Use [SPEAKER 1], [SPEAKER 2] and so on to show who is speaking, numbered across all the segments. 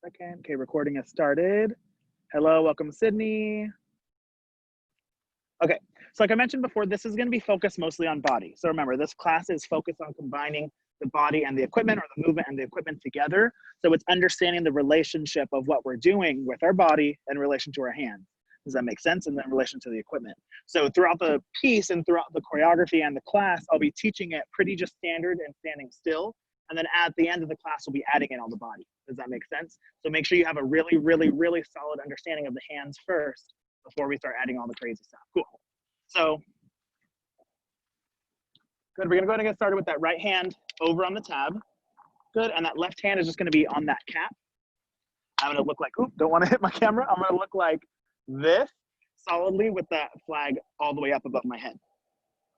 [SPEAKER 1] second. Okay, recording has started. Hello, welcome Sydney. Okay, so like I mentioned before, this is going to be focused mostly on body. So remember, this class is focused on combining the body and the equipment, or the movement and the equipment together. So it's understanding the relationship of what we're doing with our body in relation to our hands. Does that make sense? And then in relation to the equipment. So throughout the piece and throughout the choreography and the class, I'll be teaching it pretty just standard and standing still. And then at the end of the class, we'll be adding in all the body. Does that make sense? So make sure you have a really, really, really solid understanding of the hands first before we start adding all the crazy stuff. Cool. So good, we're gonna go ahead and get started with that right hand over on the tab. Good, and that left hand is just gonna be on that cap. I'm gonna look like, oop, don't wanna hit my camera. I'm gonna look like this, solidly with that flag all the way up above my head.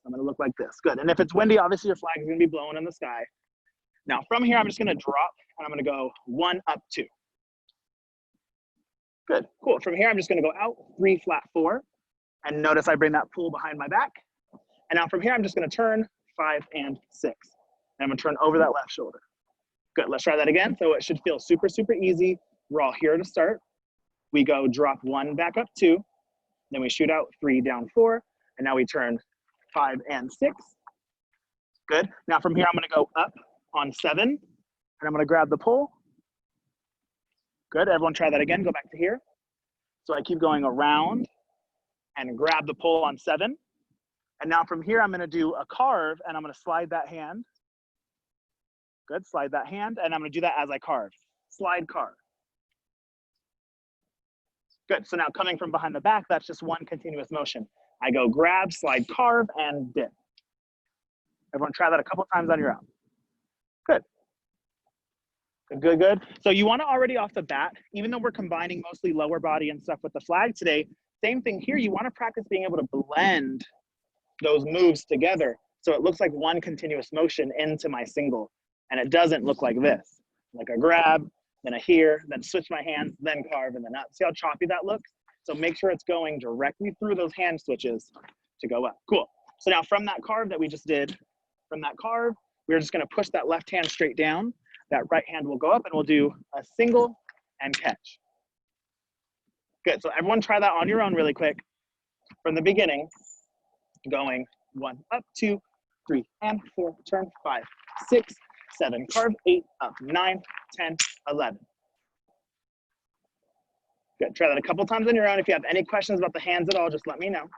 [SPEAKER 1] I'm gonna look like this, good. And if it's windy, obviously your flag is gonna be blowing in the sky. Now from here, I'm just gonna drop and I'm gonna go 1 up 2. Good, cool. From here, I'm just gonna go out 3 flat 4. And notice I bring that pull behind my back. And now from here, I'm just gonna turn 5 and 6. And I'm gonna turn over that left shoulder. Good, let's try that again. So it should feel super, super easy. We're all here to start. We go drop 1 back up 2. Then we shoot out 3 down 4. And now we turn 5 and 6. Good, now from here, I'm gonna go up on 7. And I'm gonna grab the pull. Good, everyone try that again, go back to here. So I keep going around and grab the pull on 7. And now from here, I'm gonna do a carve and I'm gonna slide that hand. Good, slide that hand, and I'm gonna do that as I carve. Slide, carve. Good, so now coming from behind the back, that's just one continuous motion. I go grab, slide, carve, and dip. Everyone try that a couple times on your own. Good. Good, good, good. So you wanna already off the bat, even though we're combining mostly lower body and stuff with the flag today, same thing here, you wanna practice being able to blend those moves together so it looks like one continuous motion into my single. And it doesn't look like this. Like a grab, then a here, then switch my hands, then carve, and then up. See how choppy that looks? So make sure it's going directly through those hand switches to go up. Cool. So now from that carve that we just did, from that carve, we're just gonna push that left hand straight down. That right hand will go up and we'll do a single and catch. Good, so everyone try that on your own really quick. From the beginning, going 1 up 2, 3 and 4, turn 5, 6, 7, carve 8 up, 9, 10, 11. Good, try that a couple times on your own. If you have any questions about the hands at all, just let me know.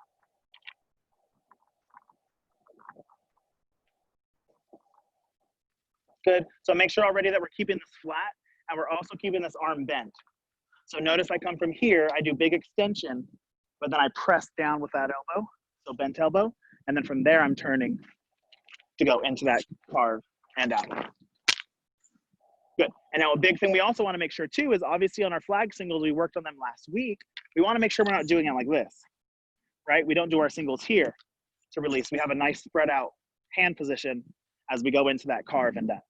[SPEAKER 1] Good, so make sure already that we're keeping this flat and we're also keeping this arm bent. So notice I come from here, I do big extension, but then I press down with that elbow, so bent elbow, and then from there I'm turning to go into that carve and out. Good, and now a big thing we also wanna make sure too is obviously on our flag singles, we worked on them last week, we wanna make sure we're not doing it like this, right? We don't do our singles here to release. We have a nice spread out hand position as we go into that carve and up.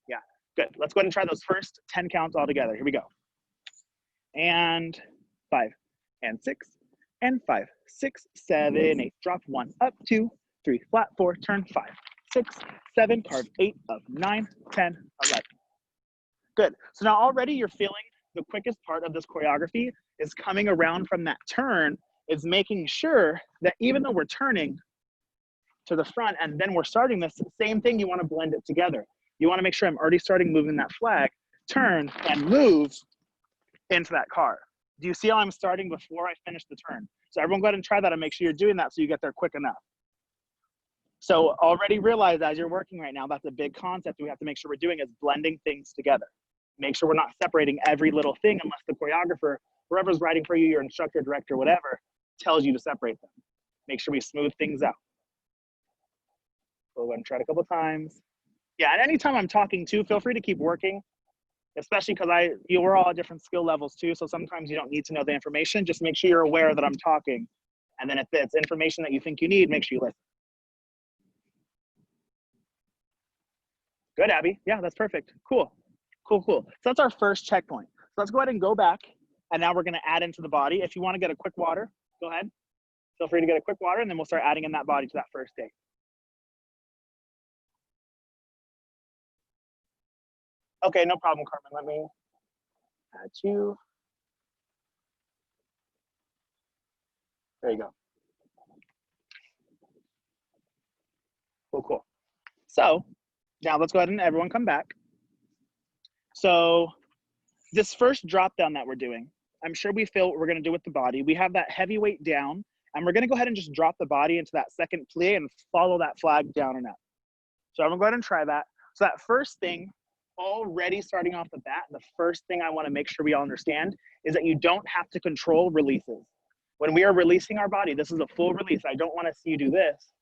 [SPEAKER 1] Yeah, good. Let's go ahead and try those first 10 counts all together. Here we go. And 5 and 6 and 5, 6, 7, 8. Drop 1 up 2, 3 flat 4, turn 5, 6, 7, carve 8 up, 9, 10, 11. Good. So now already you're feeling the quickest part of this choreography is coming around from that turn, is making sure that even though we're turning to the front and then we're starting this same thing, you want to blend it together. You want to make sure I'm already starting moving that flag, turn and move into that carve. Do you see how I'm starting before I finish the turn? So everyone go ahead and try that and make sure you're doing that so you get there quick enough. So already realize as you're working right now, that's a big concept we have to make sure we're doing is blending things together. Make sure we're not separating every little thing unless the choreographer, whoever's writing for you, your instructor, director, whatever, tells you to separate them. Make sure we smooth things out. We'll go ahead and try it a couple times. Yeah, and anytime I'm talking too, feel free to keep working, especially because we're all at different skill levels too, so sometimes you don't need to know the information. Just make sure you're aware that I'm talking. And then if it's information that you think you need, make sure you listen. Good, Abby. Yeah, that's perfect. Cool. Cool, cool. So that's our first checkpoint. So let's go ahead and go back, and now we're gonna add into the body. If you wanna get a quick water, go ahead. Feel free to get a quick water, and then we'll start adding in that body to that first date. Okay, no problem, Carmen. Add two. There you go. Cool, cool. So now let's go ahead and everyone come back. So this first drop down that we're doing, I'm sure we feel what we're gonna do with the body. We have that heavy weight down, and we're gonna go ahead and just drop the body into that second plie and follow that flag down and up. So I'm gonna go ahead and try that. So that first thing, already starting off the bat, the first thing I wanna make sure we all understand is that you don't have to control releases. When we are releasing our body, this is a full release. I don't wanna see you do this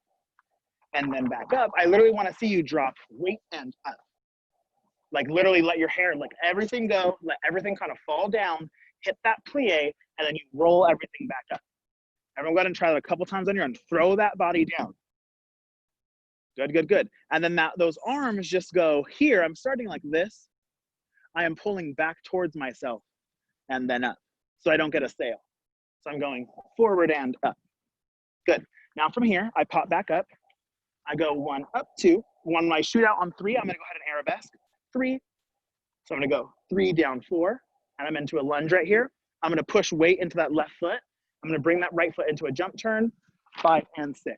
[SPEAKER 1] and then back up. I literally wanna see you drop weight and up. Like literally let your hair, like everything go, let everything kind of fall down, hit that plie, and then you roll everything back up. Everyone go ahead and try that a couple times on your own. Throw that body down. Good, good, good. And then those arms just go here. I'm starting like this. I am pulling back towards myself and then up. So I don't get a sail. So I'm going forward and up. Good. Now from here, I pop back up. I go 1 up, 2. When I shoot out on 3, I'm gonna go ahead and arabesque. 3. So I'm gonna go 3 down 4, and I'm into a lunge right here. I'm gonna push weight into that left foot. I'm gonna bring that right foot into a jump turn, 5 and 6.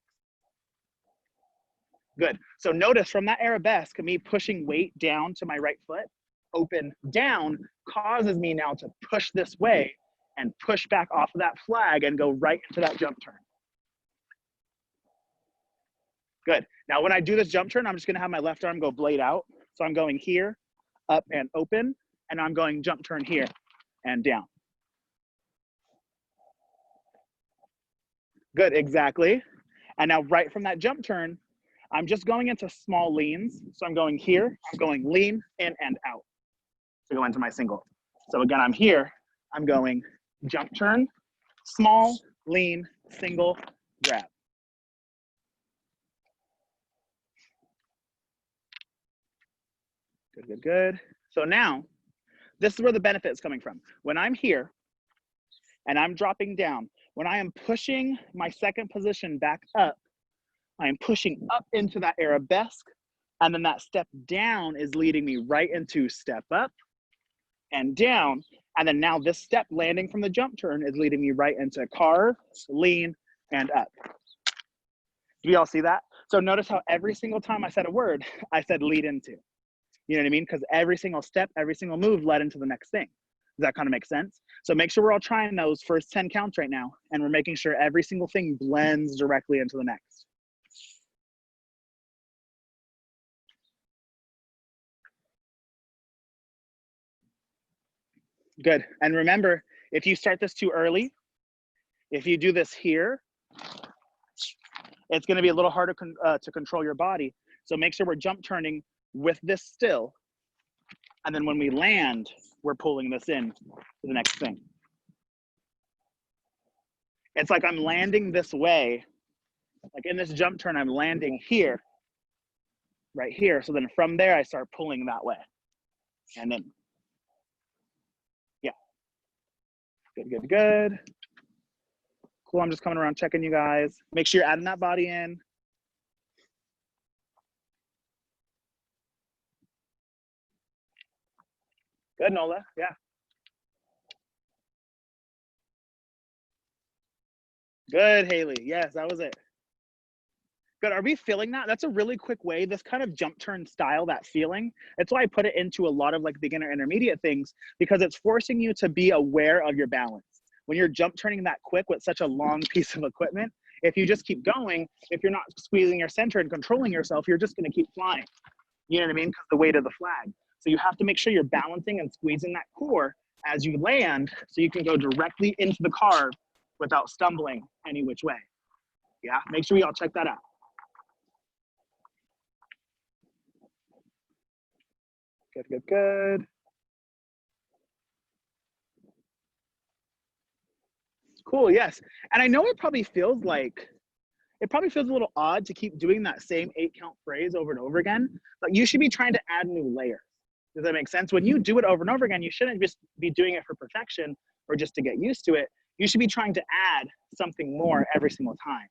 [SPEAKER 1] Good. So notice from that arabesque, me pushing weight down to my right foot, open down, causes me now to push this way and push back off of that flag and go right into that jump turn. Good. Now when I do this jump turn, I'm just gonna have my left arm go blade out. So I'm going here, up and open, and I'm going jump turn here and down. Good, exactly. And now right from that jump turn, I'm just going into small leans. So I'm going here, I'm going lean, in and out to go into my single. So again, I'm here, I'm going jump turn, small, lean, single, grab. Good, good, good. So now, this is where the benefit is coming from. When I'm here and I'm dropping down, when I am pushing my second position back up, I am pushing up into that arabesque, and then that step down is leading me right into step up and down. And then now this step landing from the jump turn is leading me right into carve, lean, and up. Do we all see that? So notice how every single time I said a word, I said lead into. You know what I mean? Because every single step, every single move led into the next thing. Does that kind of make sense? So make sure we're all trying those first 10 counts right now, and we're making sure every single thing blends directly into the next. Good. And remember, if you start this too early, if you do this here, it's going to be a little harder to control your body. So make sure we're jump turning with this still. And then when we land, we're pulling this in to the next thing. It's like I'm landing this way. Like in this jump turn, I'm landing here, right here. So then from there, I start pulling that way. And then, yeah. Good, good, good. Cool, I'm just coming around checking you guys. Make sure you're adding that body in. Good, Nola, yeah. Good, Haley, yes, that was it. Good, are we feeling that? That's a really quick way, this kind of jump turn style, that feeling. That's why I put it into a lot of like beginner intermediate things, because it's forcing you to be aware of your balance. When you're jump turning that quick with such a long piece of equipment, if you just keep going, if you're not squeezing your center and controlling yourself, you're just gonna keep flying. You know what I mean? Because the weight of the flag. So you have to make sure you're balancing and squeezing that core as you land, so you can go directly into the carve without stumbling any which way. Yeah, make sure y'all check that out. Good, good, good. Cool, yes. And I know it probably feels a little odd to keep doing that same 8 count phrase over and over again, but you should be trying to add new layers. Does that make sense? When you do it over and over again, you shouldn't just be doing it for perfection or just to get used to it. You should be trying to add something more every single time.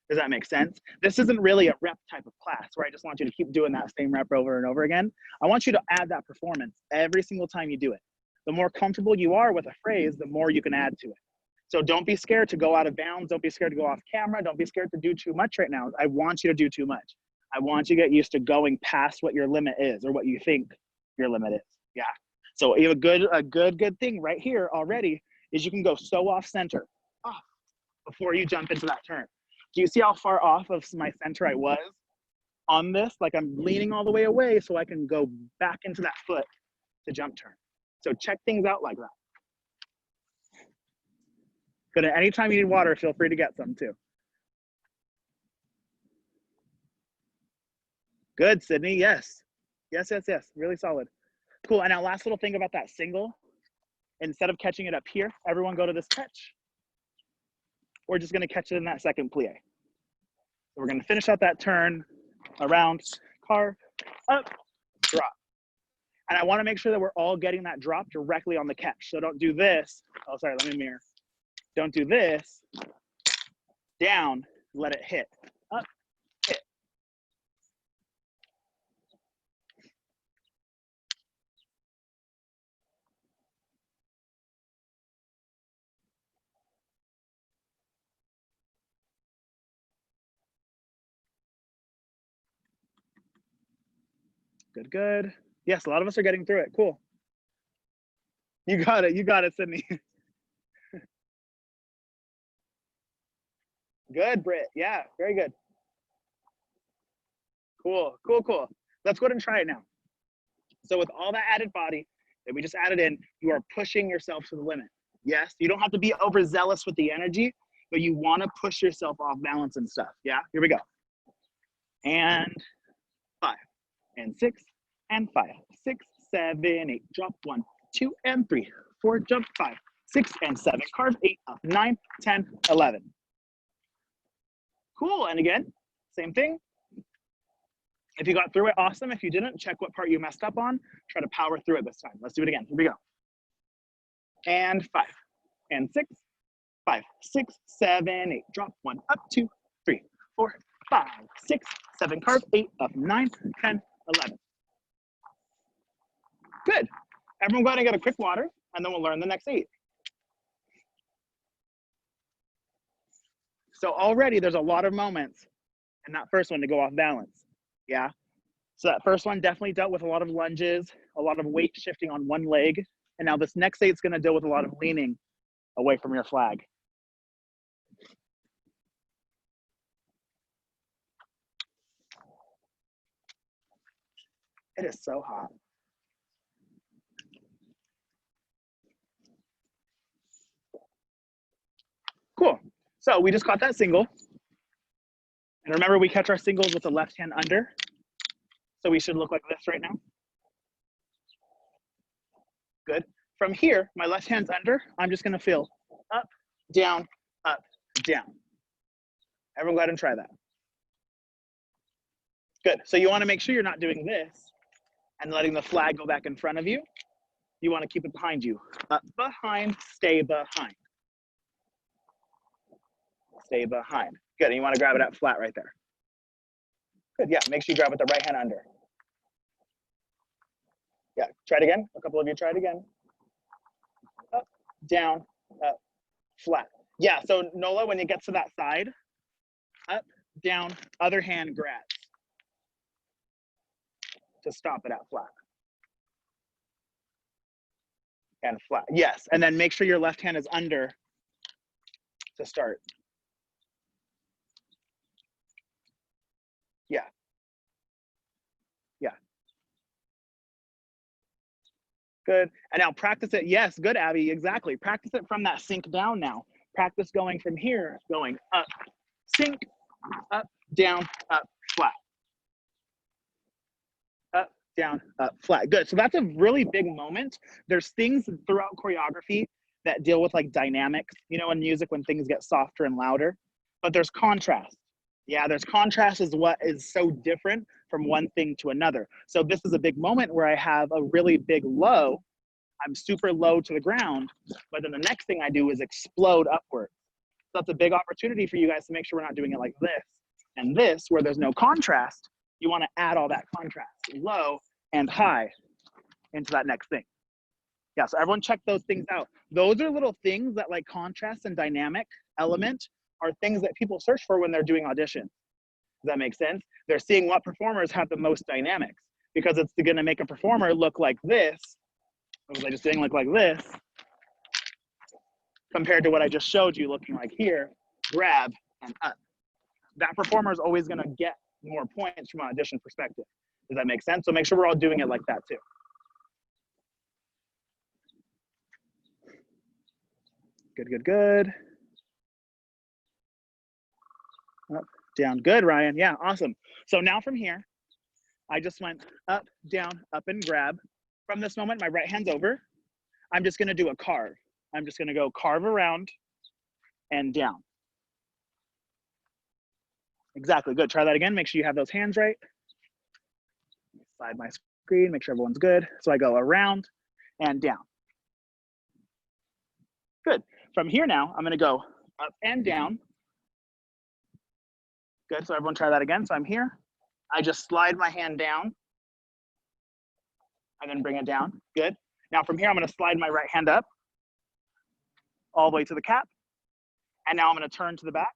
[SPEAKER 1] Does that make sense? This isn't really a rep type of class where I just want you to keep doing that same rep over and over again. I want you to add that performance every single time you do it. The more comfortable you are with a phrase, the more you can add to it. So don't be scared to go out of bounds. Don't be scared to go off camera. Don't be scared to do too much right now. I want you to do too much. I want you to get used to going past what your limit is or what you think your limit is. Yeah. So you have a good thing right here already is you can go so off center before you jump into that turn. Do you see how far off of my center I was on this? Like I'm leaning all the way away so I can go back into that foot to jump turn. So check things out like that. Good. Anytime you need water, feel free to get some too. Good, Sydney. Yes. Yes. Really solid. Cool. And now last little thing about that single. Instead of catching it up here, everyone go to this catch. We're just going to catch it in that second plie. So we're going to finish out that turn, around, carve, up, drop. And I want to make sure that we're all getting that drop directly on the catch. So don't do this. Oh, sorry, let me mirror. Don't do this. Down, let it hit. Up, hit. Good. Yes, a lot of us are getting through it. Cool. You got it, Sydney. Good, Britt. Yeah, very good. Cool. Let's go ahead and try it now. So with all that added body that we just added in, you are pushing yourself to the limit. Yes, you don't have to be overzealous with the energy, but you want to push yourself off balance and stuff. Yeah, here we go. And 5, and 6, and 5, 6, 7, 8, drop 1, 2, and 3, 4, jump 5, 6, and 7, carve 8 up, 9, 10, 11. Cool, and again, same thing. If you got through it, awesome. If you didn't, check what part you messed up on. Try to power through it this time. Let's do it again. Here we go. And 5, and 6, 5, 6, 7, 8. Drop 1, up 2, 3, 4, 5, 6, 7. Carve 8, up 9, 10, 11. Good. Everyone go ahead and get a quick water, and then we'll learn the next 8. So already there's a lot of moments in that first one to go off balance. Yeah. So that first one definitely dealt with a lot of lunges, a lot of weight shifting on one leg. And now this next 8 is going to deal with a lot of leaning away from your flag. It is so hot. Cool. So we just caught that single. And remember, we catch our singles with the left hand under. So we should look like this right now. Good. From here, my left hand's under. I'm just going to feel up, down, up, down. Everyone go ahead and try that. Good. So you want to make sure you're not doing this and letting the flag go back in front of you. You want to keep it behind you. Up, behind, stay behind. Stay behind. Good. And you want to grab it at flat right there. Good. Yeah. Make sure you grab with the right hand under. Yeah. Try it again. A couple of you try it again. Up, down, up, flat. Yeah. So Nola, when it gets to that side, up, down, other hand grabs to stop it at flat. And flat. Yes. And then make sure your left hand is under to start. Yeah. Yeah. Good. And now practice it. Yes. Good, Abby. Exactly. Practice it from that sink down now. Practice going from here, going up, sink, up, down, up, flat. Up, down, up, flat. Good. So that's a really big moment. There's things throughout choreography that deal with like dynamics, you know, in music when things get softer and louder, but there's contrast. Yeah, there's contrast is what is so different from one thing to another. So this is a big moment where I have a really big low. I'm super low to the ground, but then the next thing I do is explode upward. So that's a big opportunity for you guys to make sure we're not doing it like this. And this, where there's no contrast, you want to add all that contrast, low and high, into that next thing. Yeah, so everyone check those things out. Those are little things that like contrast and dynamic element are things that people search for when they're doing auditions. Does that make sense? They're seeing what performers have the most dynamics because it's gonna make a performer look like this. What was I just saying? Look like this compared to what I just showed you looking like here, grab and up. That performer is always gonna get more points from an audition perspective. Does that make sense? So make sure we're all doing it like that too. Good, good, good. Up, down, good, Ryan. Yeah, awesome. So now from here, I just went up, down, up and grab. From this moment, my right hand's over. I'm just gonna do a carve. I'm just gonna go carve around and down. Exactly, good. Try that again. Make sure you have those hands right. Slide my screen, make sure everyone's good. So I go around and down. Good. From here now, I'm gonna go up and down. Good, so everyone try that again. So I'm here. I just slide my hand down and then bring it down. Good. Now from here, I'm gonna slide my right hand up all the way to the cap. And now I'm gonna turn to the back.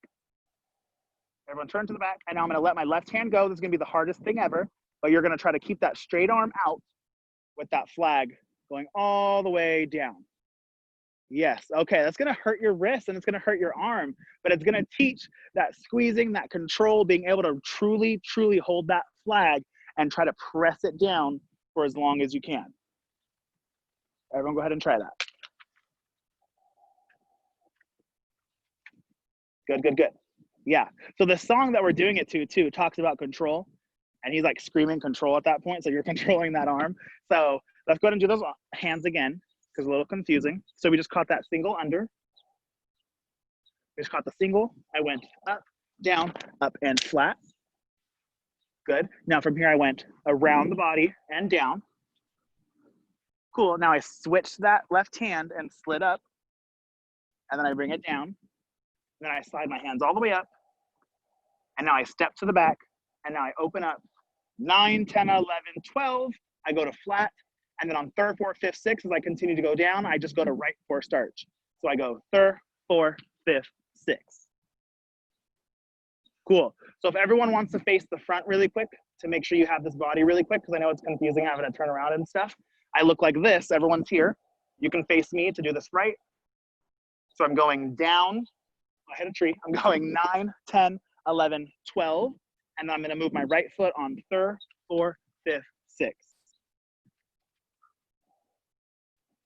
[SPEAKER 1] Everyone turn to the back. And now I'm gonna let my left hand go. This is gonna be the hardest thing ever, but you're gonna try to keep that straight arm out with that flag going all the way down. Yes, okay, that's gonna hurt your wrist and it's gonna hurt your arm, but it's gonna teach that squeezing, that control, being able to truly, truly hold that flag and try to press it down for as long as you can. Everyone go ahead and try that. Good, good, good. Yeah, so the song that we're doing it to too talks about control, and he's like screaming control at that point, so you're controlling that arm. So let's go ahead and do those hands again, because it's a little confusing. So we just caught that single under. We just caught the single. I went up, down, up, and flat. Good. Now from here, I went around the body and down. Cool. Now I switched that left hand and slid up, and then I bring it down. And then I slide my hands all the way up, and now I step to the back, and now I open up 9, 10, 11, 12. I go to flat. And then on third, fourth, fifth, sixth, as I continue to go down, I just go to right four starch. So I go third, fourth, fifth, sixth. Cool. So if everyone wants to face the front really quick to make sure you have this body really quick, because I know it's confusing having to turn around and stuff. I look like this. Everyone's here. You can face me to do this right. So I'm going down. I hit a tree. I'm going 9, 10, 11, 12. And then I'm going to move my right foot on third, fourth, fifth, sixth.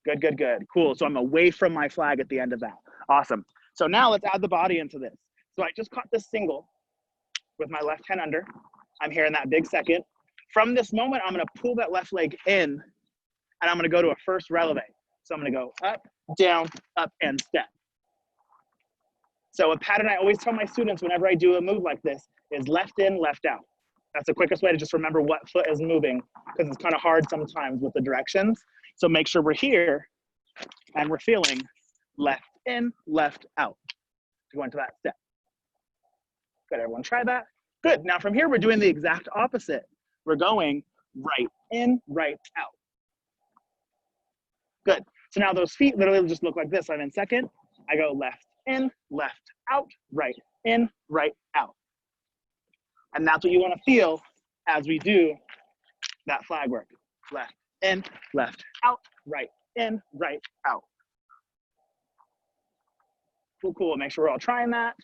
[SPEAKER 1] Good, good, good. Cool. So I'm away from my flag at the end of that. Awesome. So now let's add the body into this. So I just caught this single with my left hand under. I'm here in that big second. From this moment, I'm going to pull that left leg in, and I'm going to go to a first releve. So I'm going to go up, down, up, and step. So a pattern I always tell my students whenever I do a move like this is left in, left out. That's the quickest way to just remember what foot is moving, because it's kind of hard sometimes with the directions. So make sure we're here and we're feeling left in, left out to go into that step. Good, everyone try that. Good, now from here, we're doing the exact opposite. We're going right in, right out. Good, so now those feet literally just look like this. I'm in second, I go left in, left out, right in, right out. And that's what you wanna feel as we do that flag work. Left in, left out, right in, right out. Cool, cool, make sure we're all trying that.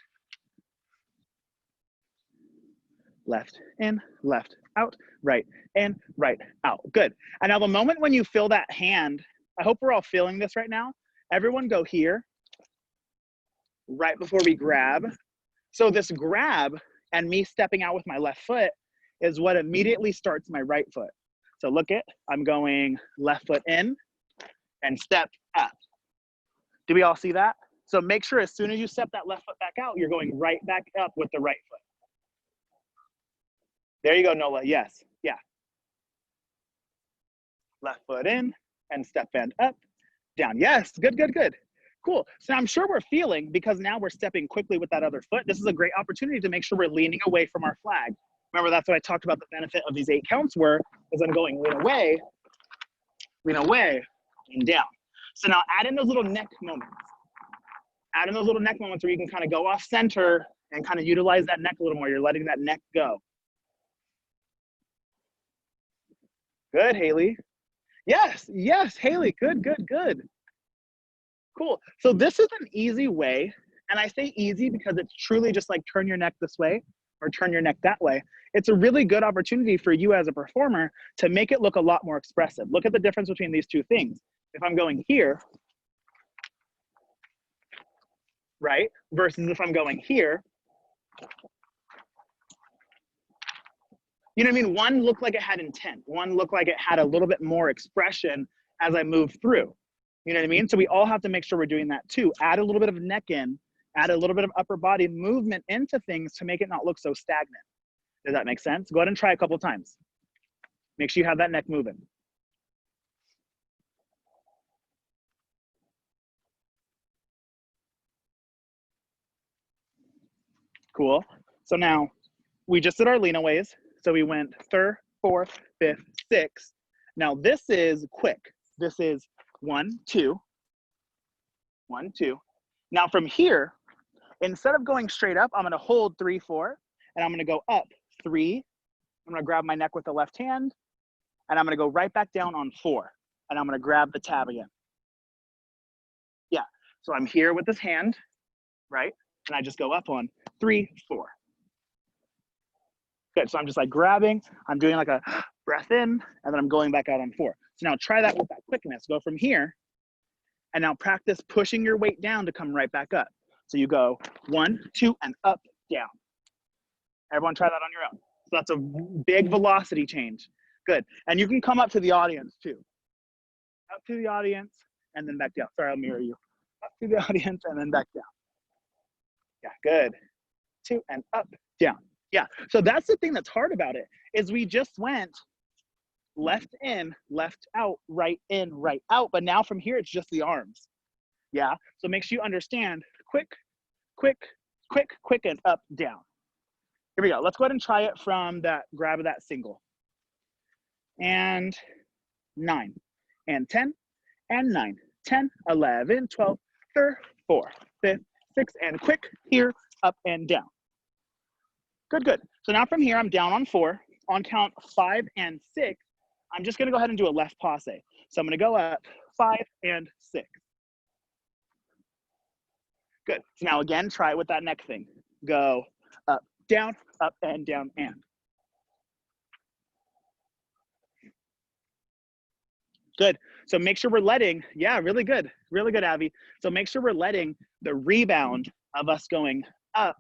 [SPEAKER 1] Left in, left out, right in, right out. Good. And now the moment when you feel that hand, I hope we're all feeling this right now. Everyone go here, right before we grab. So this grab and me stepping out with my left foot is what immediately starts my right foot. So look at, I'm going left foot in and step up. Do we all see that? So make sure as soon as you step that left foot back out, you're going right back up with the right foot. There you go, Nola, yes, yeah. Left foot in and step bend up, down. Yes, good, good, good. Cool, so I'm sure we're feeling, because now we're stepping quickly with that other foot, this is a great opportunity to make sure we're leaning away from our flag. Remember, that's what I talked about the benefit of these 8 counts were, is I'm going lean away, and down. So now add in those little neck moments. Add in those little neck moments where you can kind of go off center and kind of utilize that neck a little more. You're letting that neck go. Good, Haley. Yes, yes, Haley, good, good, good. Cool. So this is an easy way, and I say easy because it's truly just like turn your neck this way or turn your neck that way. It's a really good opportunity for you as a performer to make it look a lot more expressive. Look at the difference between these two things. If I'm going here, right, versus if I'm going here, you know what I mean? One looked like it had intent. One looked like it had a little bit more expression as I moved through. You know what I mean? So we all have to make sure we're doing that too. Add a little bit of neck in, add a little bit of upper body movement into things to make it not look so stagnant. Does that make sense? Go ahead and try a couple times. Make sure you have that neck moving. Cool. So now we just did our lean aways. So we went third, fourth, fifth, sixth. Now this is quick. This is 1, 2, 1, 2. Now from here, instead of going straight up, I'm gonna hold 3, 4, and I'm gonna go up 3. I'm gonna grab my neck with the left hand, and I'm gonna go right back down on 4, and I'm gonna grab the tab again. Yeah, so I'm here with this hand, right? And I just go up on 3, 4. Good, so I'm just like grabbing, I'm doing like a breath in, and then I'm going back out on 4. So now try that with that quickness. Go from here, and now practice pushing your weight down to come right back up. So you go 1, 2, and up, down. Everyone try that on your own. So that's a big velocity change. Good, and you can come up to the audience too. Up to the audience, and then back down. Sorry, I'll mirror you. Up to the audience, and then back down. Yeah, good. 2, and up, down. Yeah, so that's the thing that's hard about it, is we just went left in, left out, right in, right out, but now from here, it's just the arms. Yeah, so make sure you understand, quick, quick, quick, quick, and up, down. Here we go, let's go ahead and try it from that grab of that single. And 9, and 10, and 9, 10, 11, 12, 13, 4, 5, 6, and quick, here, up and down. Good, good. So now from here, I'm down on 4. On count 5 and 6, I'm just gonna go ahead and do a left passe. So I'm gonna go up 5 and 6. Good. So now again, try it with that neck thing. Go up, and down, and. Good. So make sure we're letting, yeah, really good, Avi. So make sure we're letting the rebound of us going up,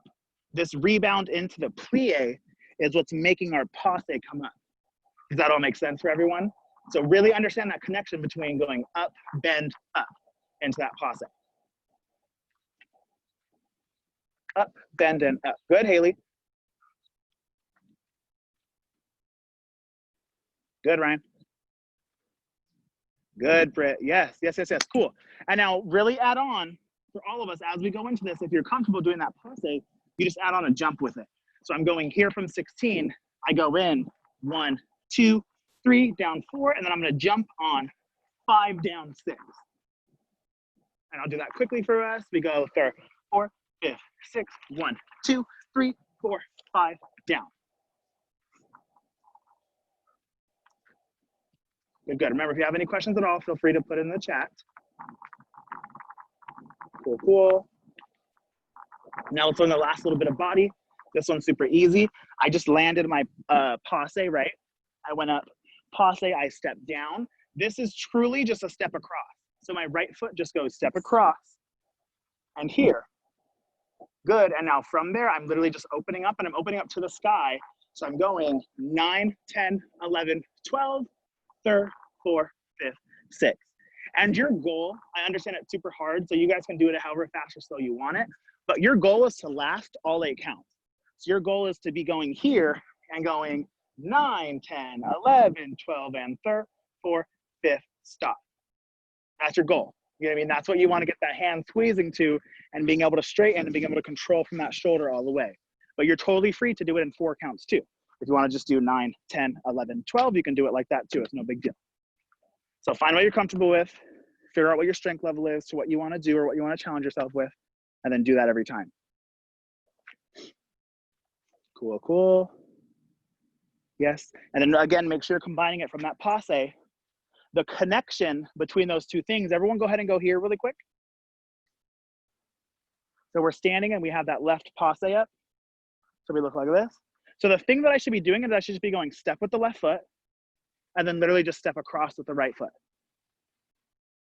[SPEAKER 1] this rebound into the plie is what's making our passe come up. Does that all make sense for everyone? So really understand that connection between going up, bend, up into that passe. Up, bend, and up. Good, Haley. Good, Ryan. Good, Britt. Yes, yes, yes, yes. Cool. And now really add on for all of us as we go into this. If you're comfortable doing that passe, you just add on a jump with it. So I'm going here from 16. I go in 1, 2, 3, down 4, and then I'm going to jump on 5, down 6. And I'll do that quickly for us. We go 3rd, 4th, 5th, 6th, 1, 2, 3, 4, 5, down. Good, good. Remember, if you have any questions at all, feel free to put it in the chat. Cool, cool. Now let's learn the last little bit of body. This one's super easy. I just landed my passe, right? I went up, passe, I stepped down. This is truly just a step across. So my right foot just goes step across and here. Good, and now from there, I'm literally just opening up and I'm opening up to the sky. So I'm going 9, 10, 11, 12, 3rd, 4th, 5th, 6th. And your goal, I understand it's super hard, so you guys can do it however fast or slow you want it, but your goal is to last all 8 counts. So your goal is to be going here and going 9, 10, 11, 12, and 3rd, 4th, 5th, stop. That's your goal. You know what I mean? That's what you want to get that hand squeezing to and being able to straighten and being able to control from that shoulder all the way. But you're totally free to do it in 4 counts too. If you want to just do 9, 10, 11, 12, you can do it like that too. It's no big deal. So find what you're comfortable with. figure out what your strength level is to what you want to do or what you want to challenge yourself with, and then do that every time. Cool, cool. Yes, and then again, make sure you're combining it from that passe. The connection between those two things, everyone go ahead and go here really quick. So we're standing and we have that left passe up. So we look like this. So the thing that I should be doing is I should just be going step with the left foot and then literally just step across with the right foot.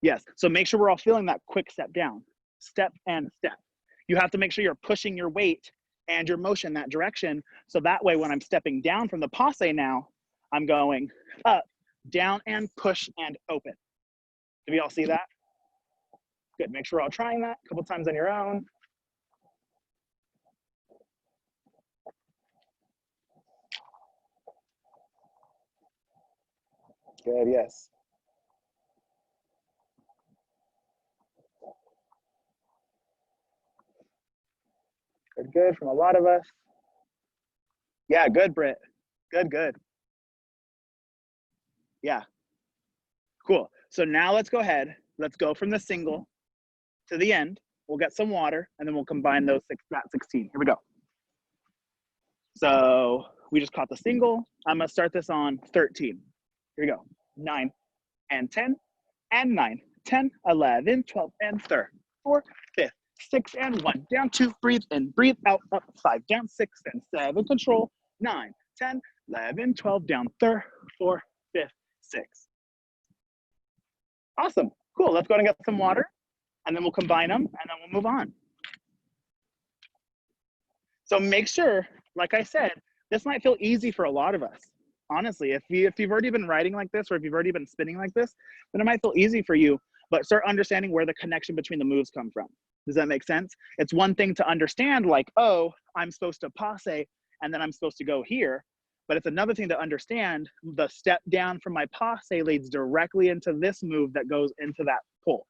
[SPEAKER 1] Yes, so make sure we're all feeling that quick step down, step and step. You have to make sure you're pushing your weight and your motion that direction. So that way when I'm stepping down from the passe now, I'm going up, down and push and open. Do we all see that? Good, make sure we're all trying that a couple times on your own. Good, yes. Good, good from a lot of us. Yeah, good, Britt. Good, good. Yeah, cool. So now let's go ahead. Let's go from the single to the end. We'll get some water and then we'll combine those that 16. Here we go. So we just caught the single. I'm gonna start this on 13. Here we go. 9 and 10 and 9, 10, 11, 12 and 3, 4, 5, 6 and 1. Down 2, breathe in, breathe out, up 5, down 6 and 7, control, 9, 10, 11, 12, down 3, 4, 5, 6. Awesome, cool. Let's go ahead and get some water and then we'll combine them and then we'll move on. So make sure, like I said, this might feel easy for a lot of us. Honestly, if you've already been writing like this or if you've already been spinning like this, then it might feel easy for you, but start understanding where the connection between the moves come from. Does that make sense? It's one thing to understand like, oh, I'm supposed to passe and then I'm supposed to go here, but it's another thing to understand the step down from my passe leads directly into this move that goes into that pull.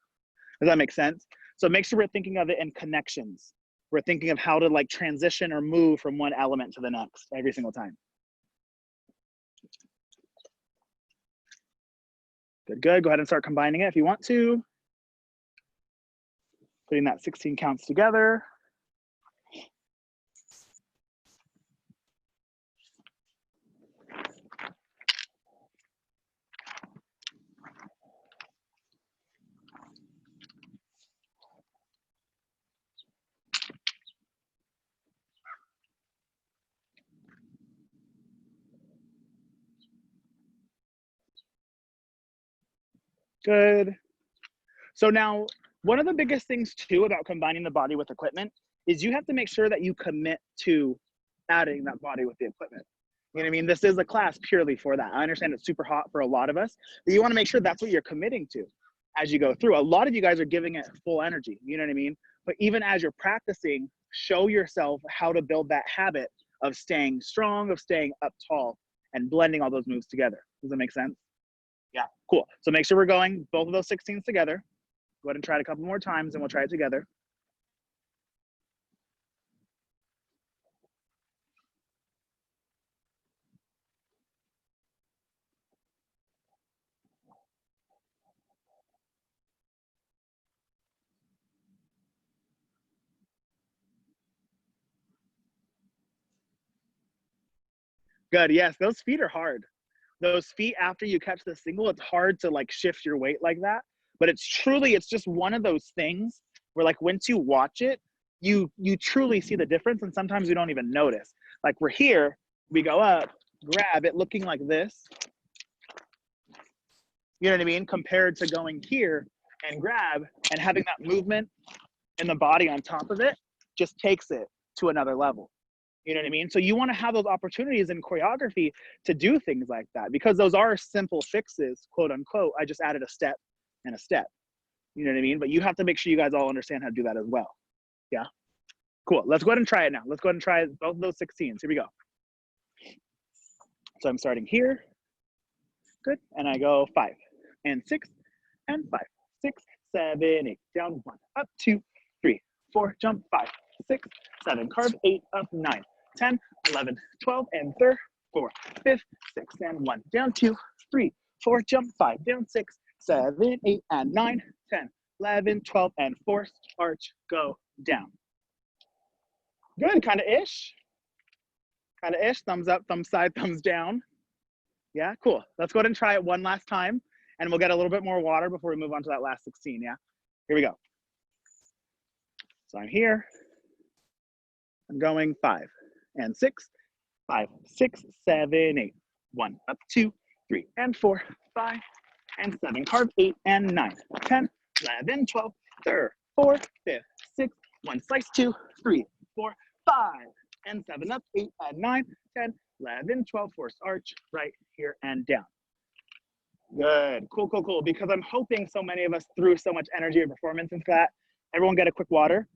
[SPEAKER 1] Does that make sense? So make sure we're thinking of it in connections. We're thinking of how to like transition or move from one element to the next every single time. Good, good. Go ahead and start combining it if you want to. Putting that 16 counts together. Good. So now, one of the biggest things too about combining the body with equipment is you have to make sure that you commit to adding that body with the equipment. You know what I mean? This is a class purely for that. I understand it's super hot for a lot of us, but you want to make sure that's what you're committing to as you go through. A lot of you guys are giving it full energy, you know what I mean? But even as you're practicing, show yourself how to build that habit of staying strong, of staying up tall, and blending all those moves together. Does that make sense? Yeah, cool. So make sure we're going both of those 16s together. Go ahead and try it a couple more times and we'll try it together. Good, yes, those feet are hard. Those feet after you catch the single, it's hard to like shift your weight like that. But it's truly, it's just one of those things where like once you watch it, you truly see the difference and sometimes you don't even notice. Like we're here, we go up, grab it looking like this. You know what I mean? Compared to going here and grab and having that movement in the body on top of it just takes it to another level. You know what I mean? So you want to have those opportunities in choreography to do things like that because those are simple fixes, quote unquote. I just added a step and a step. You know what I mean? But you have to make sure you guys all understand how to do that as well. Yeah? Cool. Let's go ahead and try it now. Let's go ahead and try both of those 16s. Here we go. So I'm starting here. Good. And I go 5 and 6 and 5, 6, 7, 8. Down 1, up 2, 3, 4, jump 5, 6, 7, carve 8, up 9, 10, 11, 12, and 3, 4, 5, 6, and 1. Down 2, 3, 4, jump 5, down 6, 7, 8, and 9, 10, 11, 12, and force, arch, go down. Good, kind of ish. Kind of ish, thumbs up, thumbs side, thumbs down. Yeah, cool. Let's go ahead and try it one last time, and we'll get a little bit more water before we move on to that last 16, yeah? Here we go. So I'm here. I'm going 5 and 6, 5, 6, 7, 8. 1, up 2, 3, and 4, 5, and 7. Carve 8 and 9, 10, 11, 12, 3, 4, 5, 6, 1, slice 2, 3, 4, 5, and 7 up, 8 and 9, 10, 11, 12, force arch, right here and down. Good, cool, cool, cool. Because I'm hoping so many of us threw so much energy and performance into that. Everyone get a quick water,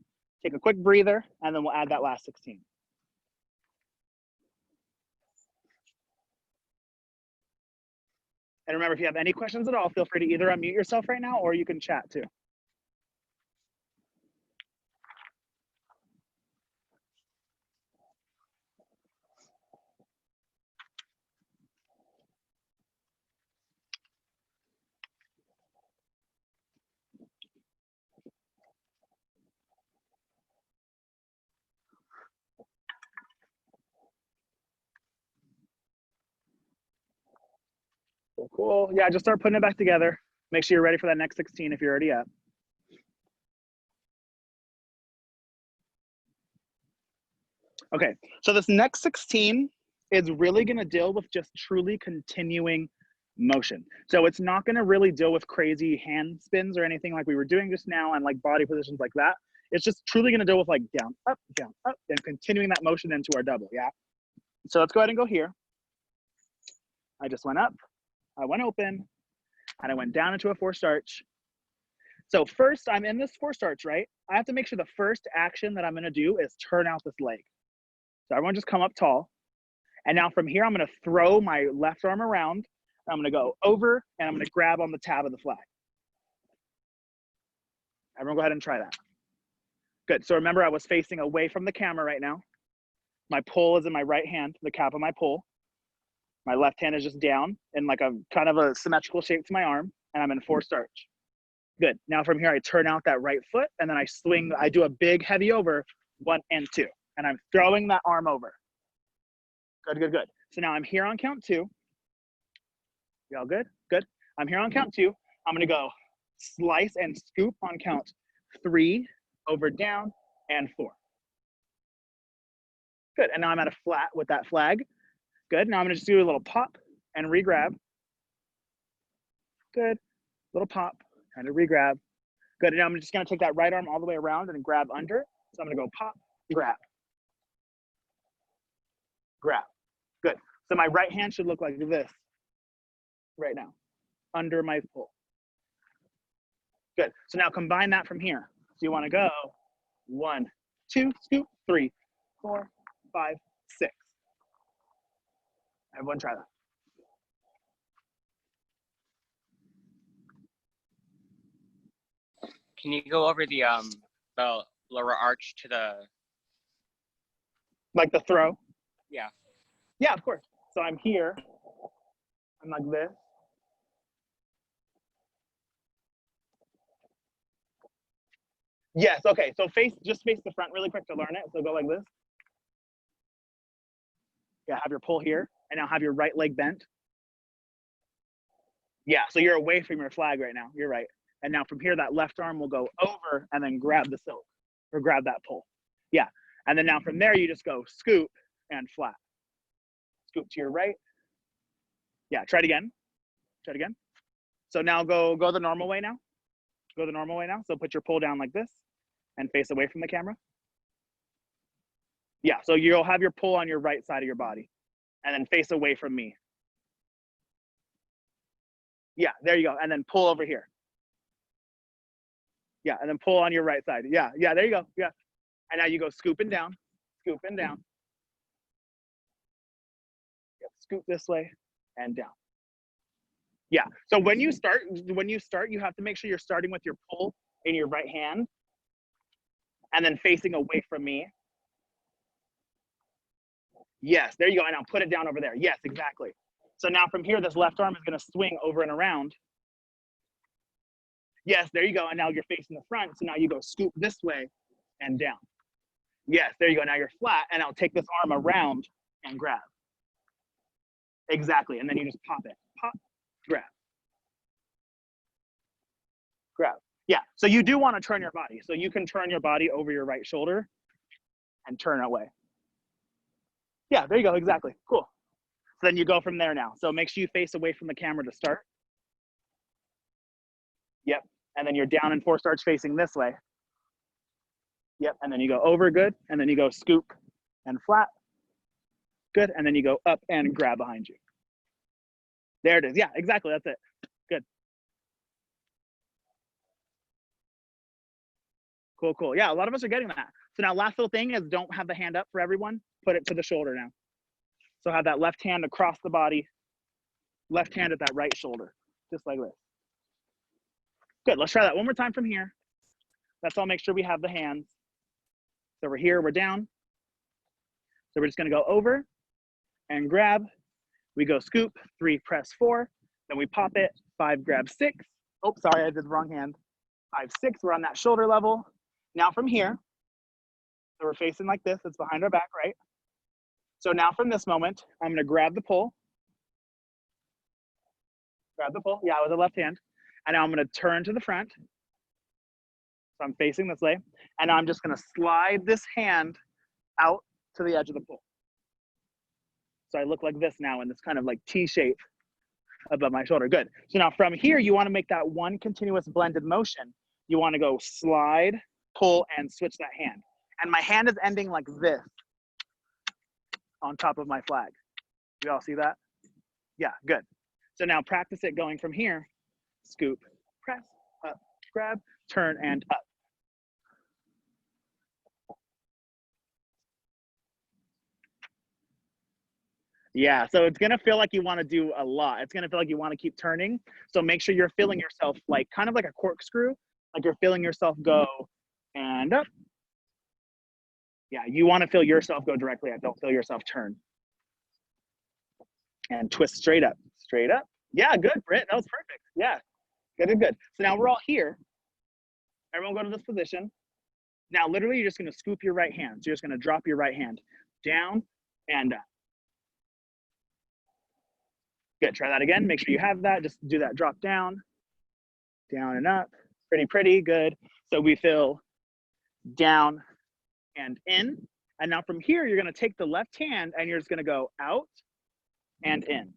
[SPEAKER 1] take a quick breather, and then we'll add that last 16. And remember, if you have any questions at all, feel free to either unmute yourself right now or you can chat too. Cool, cool. Yeah, just start putting it back together. Make sure you're ready for that next 16 if you're already up. Okay, so this next 16 is really gonna deal with just truly continuing motion. So it's not gonna really deal with crazy hand spins or anything like we were doing just now and like body positions like that. It's just truly gonna deal with like down, up, and continuing that motion into our double, yeah? So let's go ahead and go here. I just went up, I went open, and I went down into a forced arch. So first, I'm in this forced arch, right? I have to make sure the first action that I'm gonna do is turn out this leg. So everyone just come up tall. And now from here, I'm gonna throw my left arm around. I'm gonna go over and I'm gonna grab on the tab of the flag. Everyone go ahead and try that. Good, so remember I was facing away from the camera right now. My pole is in my right hand, the cap of my pole. My left hand is just down in like a kind of a symmetrical shape to my arm, and I'm in forced arch. Good, now from here I turn out that right foot and then I swing, I do a big heavy over, 1 and 2, and I'm throwing that arm over. Good, good, good. So now I'm here on count 2. Y'all good? Good. I'm here on count 2. I'm gonna go slice and scoop on count 3, over, down, and 4. Good, and now I'm at a flat with that flag. Good, now I'm gonna just do a little pop and re-grab. Good, little pop and a re-grab. Good, and now I'm just gonna take that right arm all the way around and grab under. So I'm gonna go pop, grab, grab. Good, so my right hand should look like this right now, under my pull. Good, so now combine that from here. So you wanna go 1, 2, scoop, 3, 4, 5, 6. Everyone try that.
[SPEAKER 2] Can you go over the lower arch to the?
[SPEAKER 1] Like the throw?
[SPEAKER 2] Yeah.
[SPEAKER 1] Yeah, of course. So I'm here. I'm like this. Yes, okay. So just face the front really quick to learn it. So go like this. Yeah, have your pull here, and now have your right leg bent. Yeah, so you're away from your flag right now. You're right. And now from here, that left arm will go over and then grab the silk or grab that pull. Yeah, and then now from there, you just go scoop and flat. Scoop to your right. Yeah, try it again. Try it again. So now go the normal way now. Go the normal way now. So put your pull down like this and face away from the camera. Yeah, so you'll have your pull on your right side of your body and then face away from me. Yeah, there you go. And then pull over here. Yeah, and then pull on your right side. Yeah, yeah, there you go. Yeah. And now you go scooping down, scooping down. Yeah, scoop this way and down. Yeah, so when you start, you have to make sure you're starting with your pull in your right hand and then facing away from me. Yes, there you go. And now put it down over there. Yes, exactly. So now from here, this left arm is going to swing over and around. Yes, there you go. And now you're facing the front. So now you go scoop this way and down. Yes, there you go. Now you're flat, and I'll take this arm around and grab. Exactly. And then you just pop it. Pop, grab. Grab. Yeah. So you do want to turn your body. So you can turn your body over your right shoulder and turn away. Yeah, there you go. Exactly. Cool. So then you go from there now. So make sure you face away from the camera to start. Yep. And then you're down in forced arch facing this way. Yep. And then you go over, good. And then you go scoop and flat. Good. And then you go up and grab behind you. There it is. Yeah, exactly. That's it. Good. Cool, cool. Yeah, a lot of us are getting that. So now last little thing is don't have the hand up for everyone. Put it to the shoulder now. So have that left hand across the body, left hand at that right shoulder, just like this. Good, let's try that one more time from here. Let's all make sure we have the hands. So we're here, we're down. So we're just gonna go over and grab. We go scoop, 3, press 4. Then we pop it, 5, grab 6. Oh, sorry, I did the wrong hand. 5, 6, we're on that shoulder level. Now from here, so we're facing like this, it's behind our back, right? So now from this moment, I'm gonna grab the pole. Grab the pole, yeah, with the left hand. And now I'm gonna turn to the front. So I'm facing this way. And now I'm just gonna slide this hand out to the edge of the pole. So I look like this now in this kind of like T shape above my shoulder, good. So now from here, you wanna make that one continuous blended motion. You wanna go slide, pull, and switch that hand. And my hand is ending like this on top of my flag. You all see that? Yeah, good. So now practice it going from here. Scoop, press, up, grab, turn, and up. Yeah, so it's gonna feel like you wanna do a lot. It's gonna feel like you wanna keep turning. So make sure you're feeling yourself like, kind of like a corkscrew, like you're feeling yourself go and up. Yeah, you wanna feel yourself go directly up, don't feel yourself turn. And twist straight up, straight up. Yeah, good, Britt, that was perfect. Yeah, good, good, good. So now we're all here. Everyone go to this position. Now, literally, you're just gonna scoop your right hand. So you're just gonna drop your right hand down and up. Good, try that again. Make sure you have that. Just do that drop down and up. Pretty, pretty, good. So we feel down and in. And now from here, you're gonna take the left hand and you're just gonna go out and in.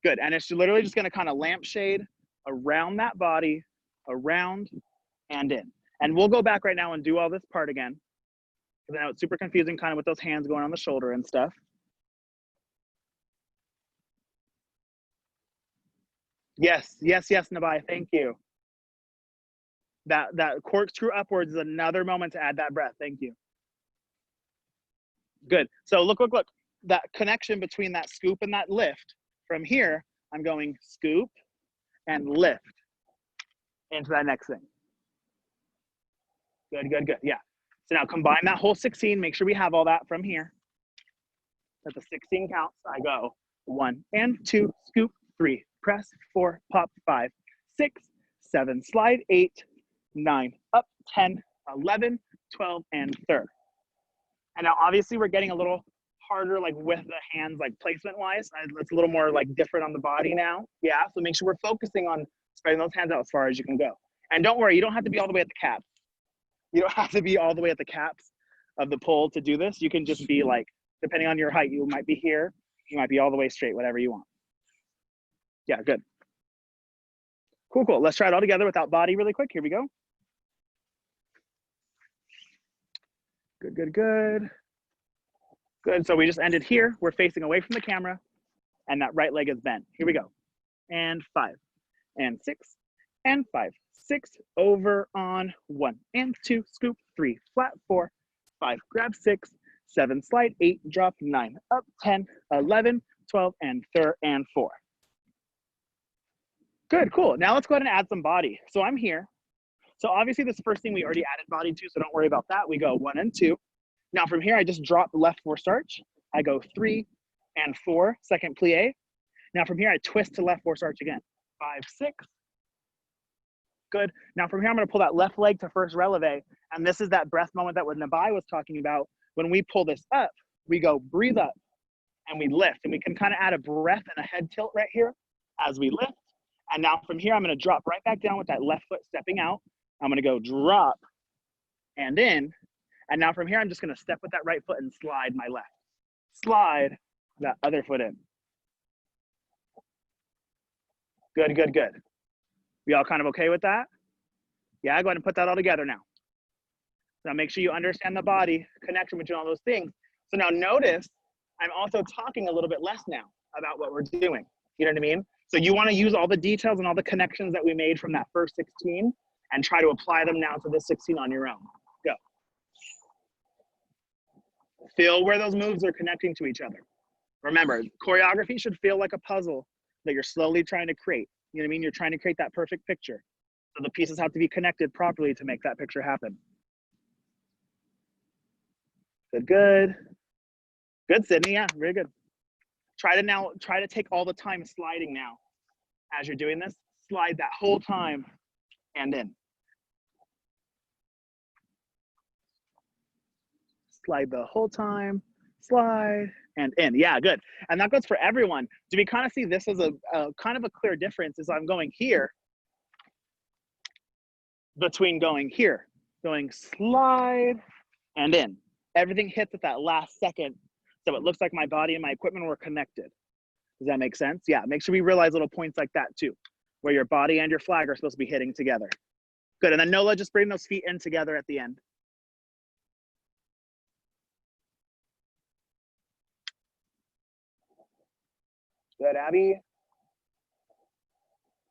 [SPEAKER 1] Good, and it's literally just gonna kind of lampshade around that body, around and in. And we'll go back right now and do all this part again. Because I know it's super confusing kind of with those hands going on the shoulder and stuff. Yes, yes, yes, Nabai, thank you. That corkscrew upwards is another moment to add that breath, thank you. Good, so look, look, look. That connection between that scoop and that lift, from here, I'm going scoop and lift into that next thing. Good, good, good, yeah. So now combine that whole 16, make sure we have all that from here. At the 16 counts, I go 1 and 2, scoop, 3, press, 4, pop, 5, 6, 7, slide, 8, 9, up, 10, 11, 12, and third. And now obviously we're getting a little harder like with the hands like placement wise. It's a little more like different on the body now. Yeah, so make sure we're focusing on spreading those hands out as far as you can go. And don't worry, you don't have to be all the way at the caps. You don't have to be all the way at the caps of the pole to do this. You can just be like, depending on your height, you might be here, you might be all the way straight, whatever you want. Yeah, good. Cool, cool. Let's try it all together without body really quick. Here we go. Good, good, good. Good, so we just ended here. We're facing away from the camera and that right leg is bent. Here we go. And 5 and 6 and 5, 6, over on 1 and 2, scoop, 3, flat, 4, 5, grab 6, 7, slide, 8, drop, 9, up, 10, 11, 12, and 3rd and 4. Good, cool. Now let's go ahead and add some body. So I'm here. So obviously this first thing we already added body to, so don't worry about that. We go 1 and 2. Now from here, I just drop the left forced arch. I go 3 and 4, second plie. Now from here, I twist to left forced arch again. 5, 6, Good. Now from here, I'm going to pull that left leg to first releve. And this is that breath moment that what Nabai was talking about. When we pull this up, we go breathe up and we lift. And we can kind of add a breath and a head tilt right here as we lift. And now from here, I'm going to drop right back down with that left foot stepping out. I'm going to go drop and in. And now from here, I'm just going to step with that right foot and slide my left. Slide that other foot in. Good, good, good. We all kind of okay with that? Yeah, go ahead and put that all together now. Now make sure you understand the body connection between all those things. So now notice, I'm also talking a little bit less now about what we're doing. You know what I mean? So you want to use all the details and all the connections that we made from that first 16 and try to apply them now to this 16 on your own. Go. Feel where those moves are connecting to each other. Remember, choreography should feel like a puzzle that you're slowly trying to create. You know what I mean? You're trying to create that perfect picture. So the pieces have to be connected properly to make that picture happen. Good, good. Good, Sydney, yeah, very good. Try to take all the time sliding now. As you're doing this, slide that whole time and in. Slide the whole time, slide and in. Yeah, good. And that goes for everyone. Do we kind of see this as a kind of a clear difference as I'm going here between going here, going slide and in. Everything hits at that last second. So it looks like my body and my equipment were connected. Does that make sense? Yeah, make sure we realize little points like that too, where your body and your flag are supposed to be hitting together. Good, and then Nola, just bring those feet in together at the end. Good, Abby.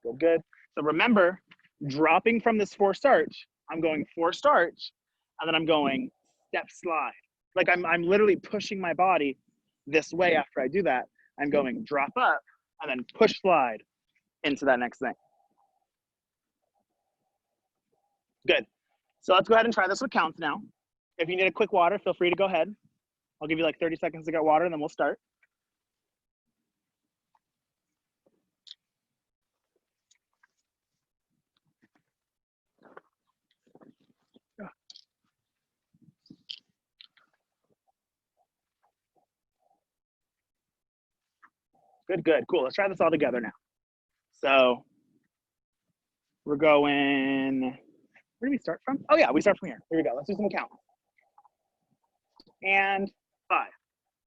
[SPEAKER 1] Good, good. So remember, dropping from this forced arch, I'm going forced arch, and then I'm going step slide. Like I'm literally pushing my body this way after I do that. I'm going drop up and then push slide into that next thing. Good. So let's go ahead and try this with counts now. If you need a quick water, feel free to go ahead. I'll give you like 30 seconds to get water and then we'll start. Good, good, cool. Let's try this all together now. So we're going, where do we start from? Oh yeah, we start from here. Here we go, let's do some counts. And 5,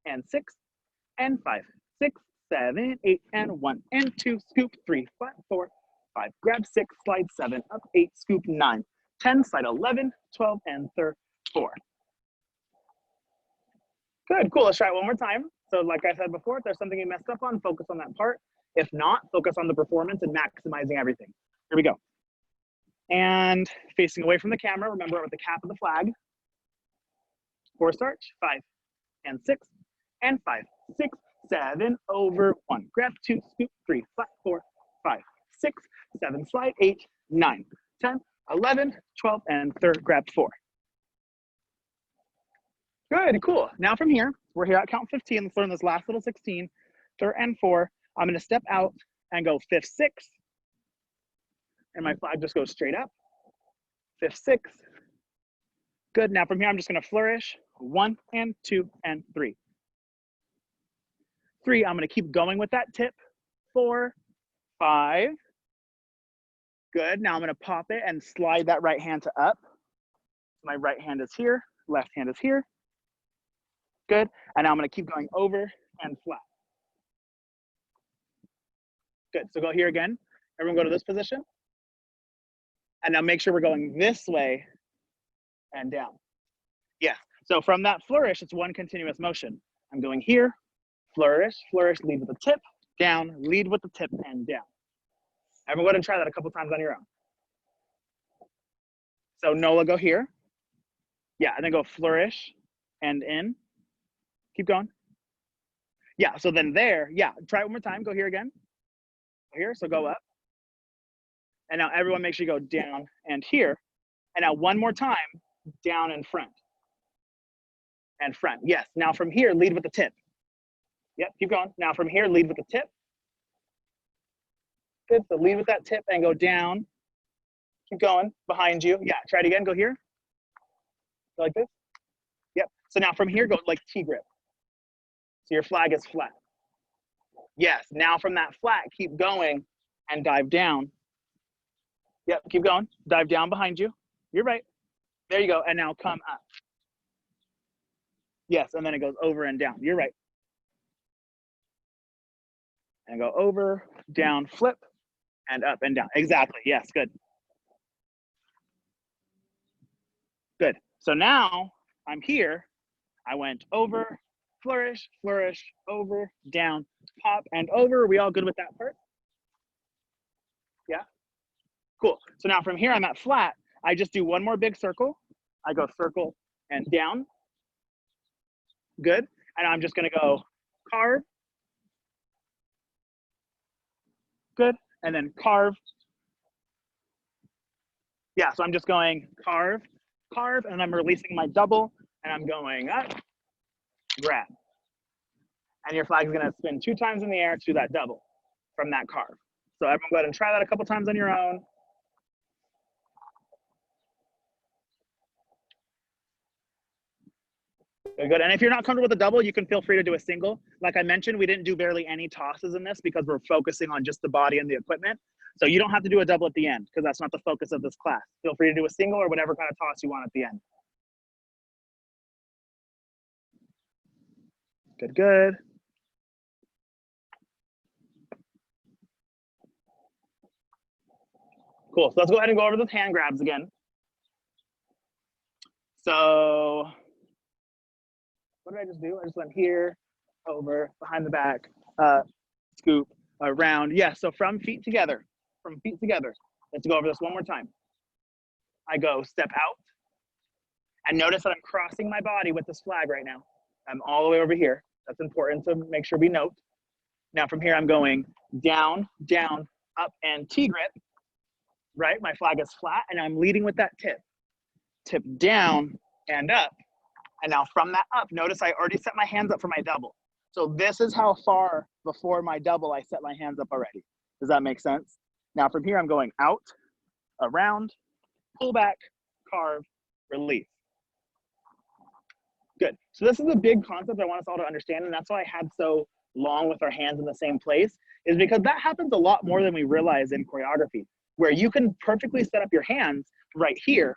[SPEAKER 1] and 6, and 5, 6, 7, 8, and 1, and 2, scoop, 3, 5, 4, 5, grab 6, slide 7, up 8, scoop 9, 10, slide 11, 12, and 4. Good, cool, let's try it one more time. So like I said before, if there's something you messed up on, focus on that part. If not, focus on the performance and maximizing everything. Here we go. And facing away from the camera, remember with the cap of the flag. Forced arch, 5, and 6, and 5, 6, 7, over 1. Grab 2, scoop 3, 5, 4, 5, 6, 7, slide 8, 9, 10, 11, 12, and grab 4. Good, cool. Now from here, we're here at count 15. Let's learn this last little 16, 3rd and 4. I'm gonna step out and go 5th, 6th. And my flag just goes straight up. 5th, 6th. Good, now from here, I'm just gonna flourish. 1 and 2 and 3. 3, I'm gonna keep going with that tip. 4, 5. Good, now I'm gonna pop it and slide that right hand to up. My right hand is here, left hand is here. Good, and now I'm gonna keep going over and flat. Good, so go here again. Everyone go to this position. And now make sure we're going this way and down. Yeah, so from that flourish, it's one continuous motion. I'm going here, flourish, flourish, lead with the tip, down, lead with the tip, and down. Everyone go ahead and try that a couple times on your own. So Nola, go here. Yeah, and then go flourish and in. Keep going. Yeah, so then there, yeah, try it one more time. Go here again. Go here, so go up. And now everyone make sure you go down and here. And now one more time, down and front. And front, yes. Now from here, lead with the tip. Yep, keep going. Now from here, lead with the tip. Good, so lead with that tip and go down Keep going, behind you. Yeah, try it again, go here. Go like this. Yep, so now from here, go like T-grip. So your flag is flat. Yes, now from that flat, keep going and dive down. Yep, keep going, dive down behind you. You're right, there you go, and now come up. Yes, and then it goes over and down, you're right. And go over, down, flip, and up and down. Exactly, yes, good. Good, so now I'm here. I went over, flourish, flourish, over, down, pop, and over. Are we all good with that part? Yeah, cool. So now from here, I'm at flat. I just do one more big circle. I go circle and down. Good, and I'm just gonna go carve. Good, and then carve. Yeah, so I'm just going carve, carve, and I'm releasing my double, and I'm going up, grab. And your flag is gonna spin 2 times in the air to that double from that carve. So everyone go ahead and try that a couple times on your own. Good, and if you're not comfortable with a double, you can feel free to do a single. Like I mentioned, we didn't do barely any tosses in this because we're focusing on just the body and the equipment. So you don't have to do a double at the end because that's not the focus of this class. Feel free to do a single or whatever kind of toss you want at the end. Good, good. Cool, so let's go ahead and go over those hand grabs again. So what did I just do? I just went here, over, behind the back, scoop, around. Yeah, so from feet together, Let's go over this one more time. I go step out, and notice that I'm crossing my body with this flag right now. I'm all the way over here. That's important to make sure we note. Now from here, I'm going down, down, up, and T-grip, right? My flag is flat, and I'm leading with that tip. Tip down and up. And now from that up, notice I already set my hands up for my double. So this is how far before my double I set my hands up already. Does that make sense? Now from here, I'm going out, around, pull back, carve, release. Good. So this is a big concept I want us all to understand, and that's why I had so long with our hands in the same place, is because that happens a lot more than we realize in choreography, where you can perfectly set up your hands right here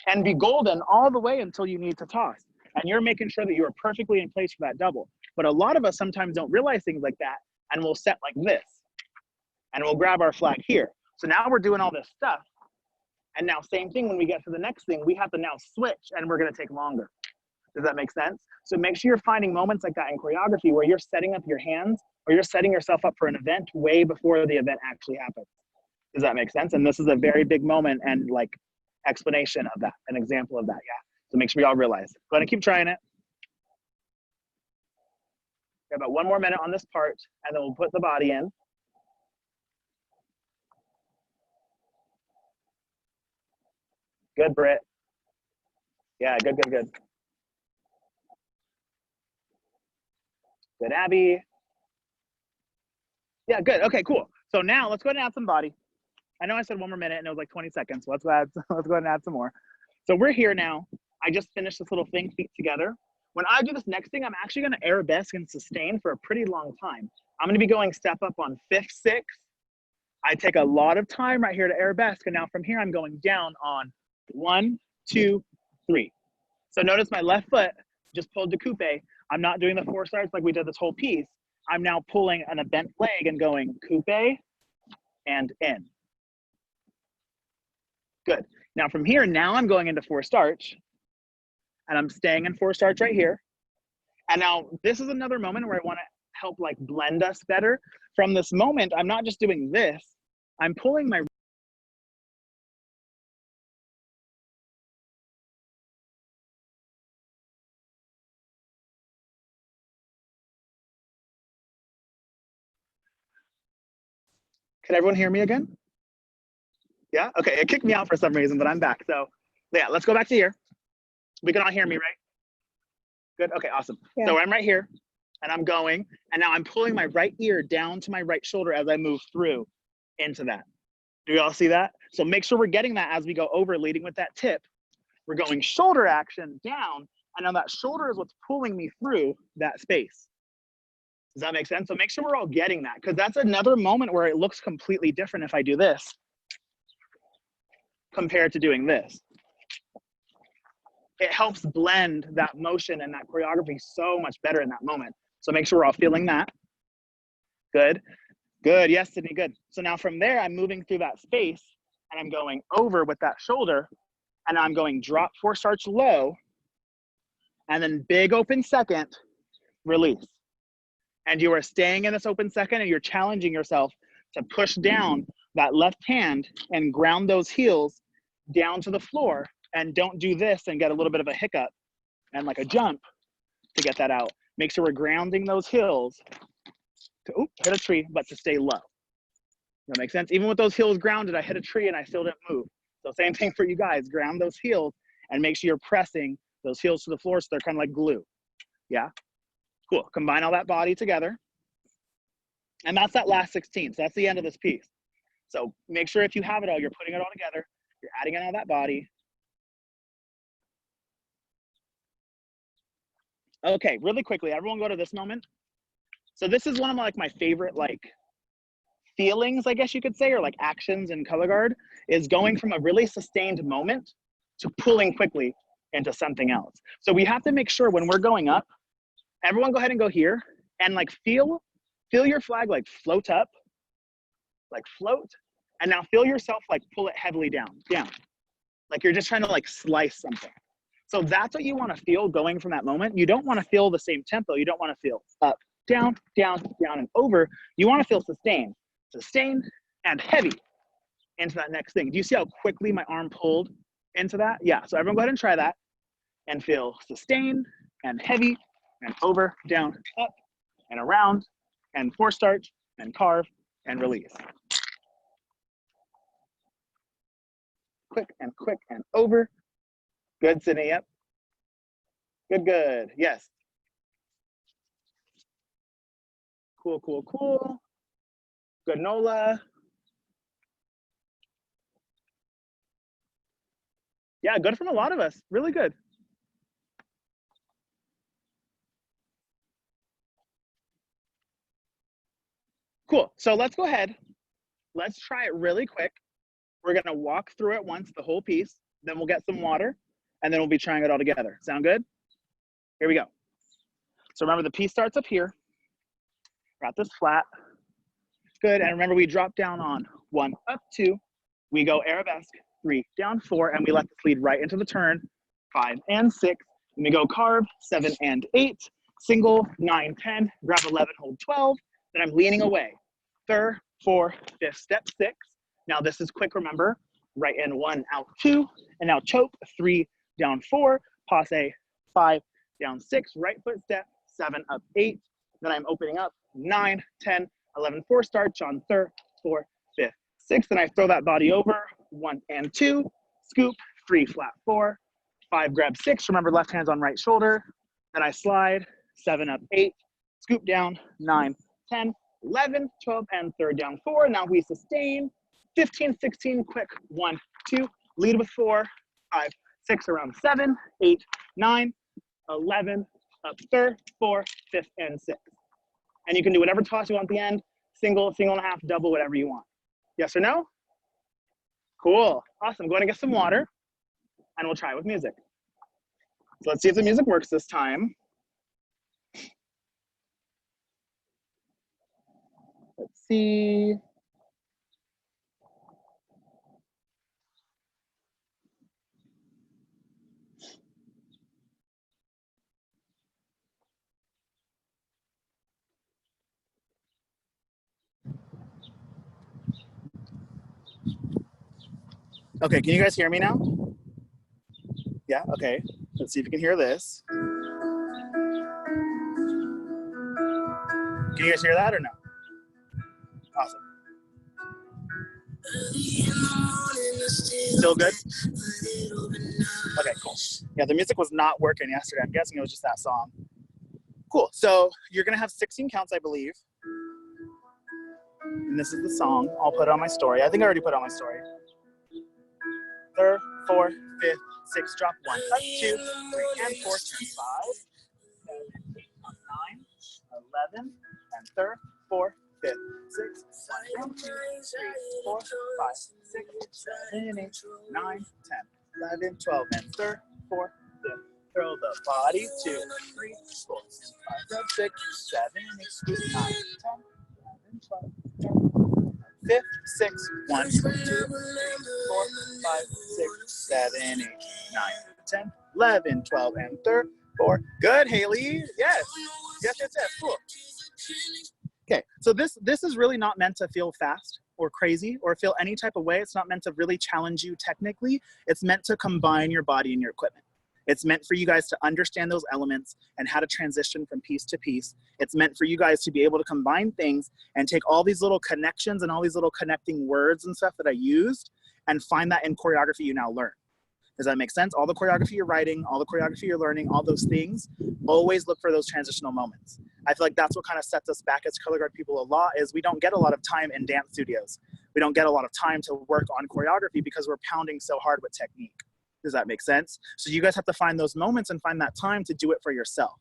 [SPEAKER 1] and be golden all the way until you need to toss. And you're making sure that you are perfectly in place for that double. But a lot of us sometimes don't realize things like that, and we'll set like this, and we'll grab our flag here. So now we're doing all this stuff, and now same thing when we get to the next thing, we have to now switch, and we're gonna take longer. Does that make sense? So make sure you're finding moments like that in choreography where you're setting up your hands, or you're setting yourself up for an event way before the event actually happens. Does that make sense? And this is a very big moment and like explanation of that, an example of that, yeah. So make sure we all realize. Go ahead and keep trying it. We have about 1 more minute on this part, and then we'll put the body in. Good, Britt. Yeah, good, good, good. Good, Abby. Yeah, good. Okay, cool. So now let's go ahead and add some body. I know I said 1 more minute and it was like 20 seconds. So let's go ahead and add some more. So we're here now. I just finished this little thing, feet together. When I do this next thing, I'm actually gonna arabesque and sustain for a pretty long time. I'm gonna be going step up on 5th, 6th. I take a lot of time right here to arabesque. And now from here, I'm going down on 1, 2, 3. So notice my left foot just pulled to coupe. I'm not doing the 4 starts like we did this whole piece. I'm now pulling on a bent leg and going coupe and in. Good. Now from here, now I'm going into 4 starch, and I'm staying in 4 starch right here. And now this is another moment where I want to help like blend us better. From this moment, I'm not just doing this, I'm pulling my Can everyone hear me again? Yeah, okay, it kicked me out for some reason, but I'm back. So yeah, let's go back to here. We can all hear me, right? Good, okay, awesome. Yeah. So I'm right here, and I'm going, and now I'm pulling my right ear down to my right shoulder as I move through into that. Do you all see that? So make sure we're getting that as we go over, leading with that tip. We're going shoulder action down, and now that shoulder is what's pulling me through that space. Does that make sense? So make sure we're all getting that, because that's another moment where it looks completely different if I do this compared to doing this. It helps blend that motion and that choreography so much better in that moment. So make sure we're all feeling that. Good, good, yes, Sydney, good. So now from there, I'm moving through that space and I'm going over with that shoulder, and I'm going drop, force arch low, and then big open second, release. And you are staying in this open second, and you're challenging yourself to push down that left hand and ground those heels down to the floor, and don't do this and get a little bit of a hiccup and like a jump to get that out. Make sure we're grounding those heels to hit a tree, but to stay low. That makes sense? Even with those heels grounded, I hit a tree and I still didn't move. So same thing for you guys, ground those heels and make sure you're pressing those heels to the floor so they're kind of like glue. Yeah, cool. Combine all that body together. And that's that last 16. So that's the end of this piece. So make sure if you have it all, you're putting it all together. You're adding in all that body. Okay, really quickly, everyone go to this moment. So this is one of my favorite feelings, I guess you could say, or like actions in color guard, is going from a really sustained moment to pulling quickly into something else. So we have to make sure when we're going up, everyone go ahead and go here and feel your flag float up, float, and now feel yourself pull it heavily down. Like you're just trying to slice something. So that's what you want to feel going from that moment. You don't want to feel the same tempo. You don't want to feel up, down, down, down, and over. You want to feel sustained and heavy into that next thing. Do you see how quickly my arm pulled into that? Yeah, so everyone go ahead and try that and feel sustained and heavy and over, down, up, and around, and force starch, and carve, and release. Quick and over. Good, Sydney, yep. Good, good, yes. Cool, cool, cool. Good, Nola. Yeah, good from a lot of us, really good. Cool, so let's go ahead. Let's try it really quick. We're gonna walk through it once, the whole piece, then we'll get some water, and then we'll be trying it all together. Sound good? Here we go. So remember the piece starts up here. Got this flat. Good, and remember we drop down on 1, up 2. We go arabesque, 3, down 4, and we let this lead right into the turn, 5 and 6. And we go carve, 7 and 8, single, 9, 10, grab 11, hold 12. Then I'm leaning away. 3rd, 4th, 5th, step 6. Now this is quick, remember. Right in 1, out 2, and now choke, 3, down 4, passe, 5, down 6, right foot step, 7, up 8. Then I'm opening up, 9, 10, 11, 4, starch on 3rd, 4th, 5th, 6th. Then I throw that body over, 1 and 2, scoop, 3, flat 4, 5, grab 6. Remember left hand's on right shoulder. Then I slide, 7, up 8, scoop down, 9, 10, 11, 12, and 3rd down 4. Now we sustain, 15, 16, quick, 1, 2, lead with 4, 5, 6, around 7, 8, 9, 11, up 3rd, 4th, 5th, and 6th. And you can do whatever toss you want at the end, single, single and a half, double, whatever you want. Yes or no? Cool, awesome. Go ahead and get some water, and we'll try it with music. So let's see if the music works this time. Let's see. Okay, can you guys hear me now? Yeah, okay. Let's see if you can hear this. Can you guys hear that or no? Awesome. Still good? Okay, cool. Yeah, the music was not working yesterday. I'm guessing it was just that song. Cool, so you're gonna have 16 counts, I believe. And this is the song. I'll put it on my story. I think I already put it on my story. Third, fourth, fifth, sixth, drop one, up, 2, 3, and 4, turn 5, 7, 8, 9, 11, and third, fourth, fifth, sixth, 1, and 2, 3, 4, 5, 6, 7, 8, 9, 10, 11, 12, and third, fourth, fifth. Throw the body, 2, 3, 4, 5, 6, 7, 8, 9, 10, 11, 12, 13, fifth, sixth, 1, 2, 3, 4, 5, 6, 7, 8, 9, 10, 11, 12, and third, 4. Good, Haley. Yes. Yes, yes, yes. Cool. Okay, so this is really not meant to feel fast or crazy or feel any type of way. It's not meant to really challenge you technically. It's meant to combine your body and your equipment. It's meant for you guys to understand those elements and how to transition from piece to piece. It's meant for you guys to be able to combine things and take all these little connections and all these little connecting words and stuff that I used and find that in choreography you now learn. Does that make sense? All the choreography you're writing, all the choreography you're learning, all those things, always look for those transitional moments. I feel like that's what kind of sets us back as color guard people a lot, is we don't get a lot of time in dance studios. We don't get a lot of time to work on choreography because we're pounding so hard with technique. Does that make sense? So you guys have to find those moments and find that time to do it for yourself.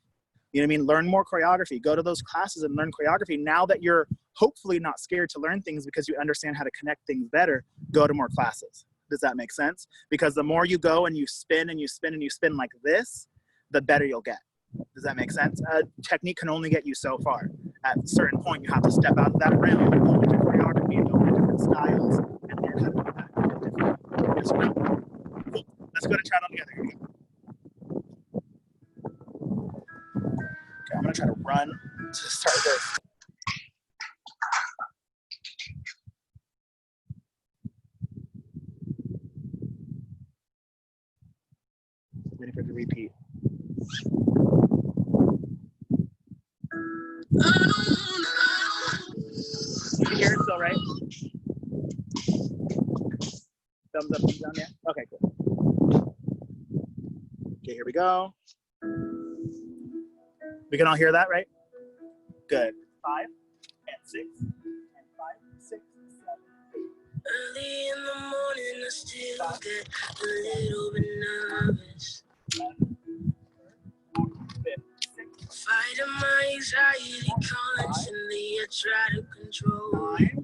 [SPEAKER 1] You know what I mean? Learn more choreography, go to those classes and learn choreography. Now that you're hopefully not scared to learn things because you understand how to connect things better, go to more classes. Does that make sense? Because the more you go and you spin and you spin and you spin like this, the better you'll get. Does that make sense? Technique can only get you so far. At a certain point, you have to step out of that realm and go into choreography and go into different styles and learn how to do that in a different way. Cool. Let's go to try it on together. Here we go. Okay, I'm gonna try to run to start this. Waiting for it to repeat. You can hear it still, right? Thumbs up, thumbs down, yeah? Okay, cool. Okay, here we go. We can all hear that, right? Good. 5 and 6 and 5, 6, 7, 8.
[SPEAKER 3] Early in the morning, I still get a little bit nervous.
[SPEAKER 1] 6,
[SPEAKER 3] Fighting my anxiety constantly, I try to control.
[SPEAKER 1] 9,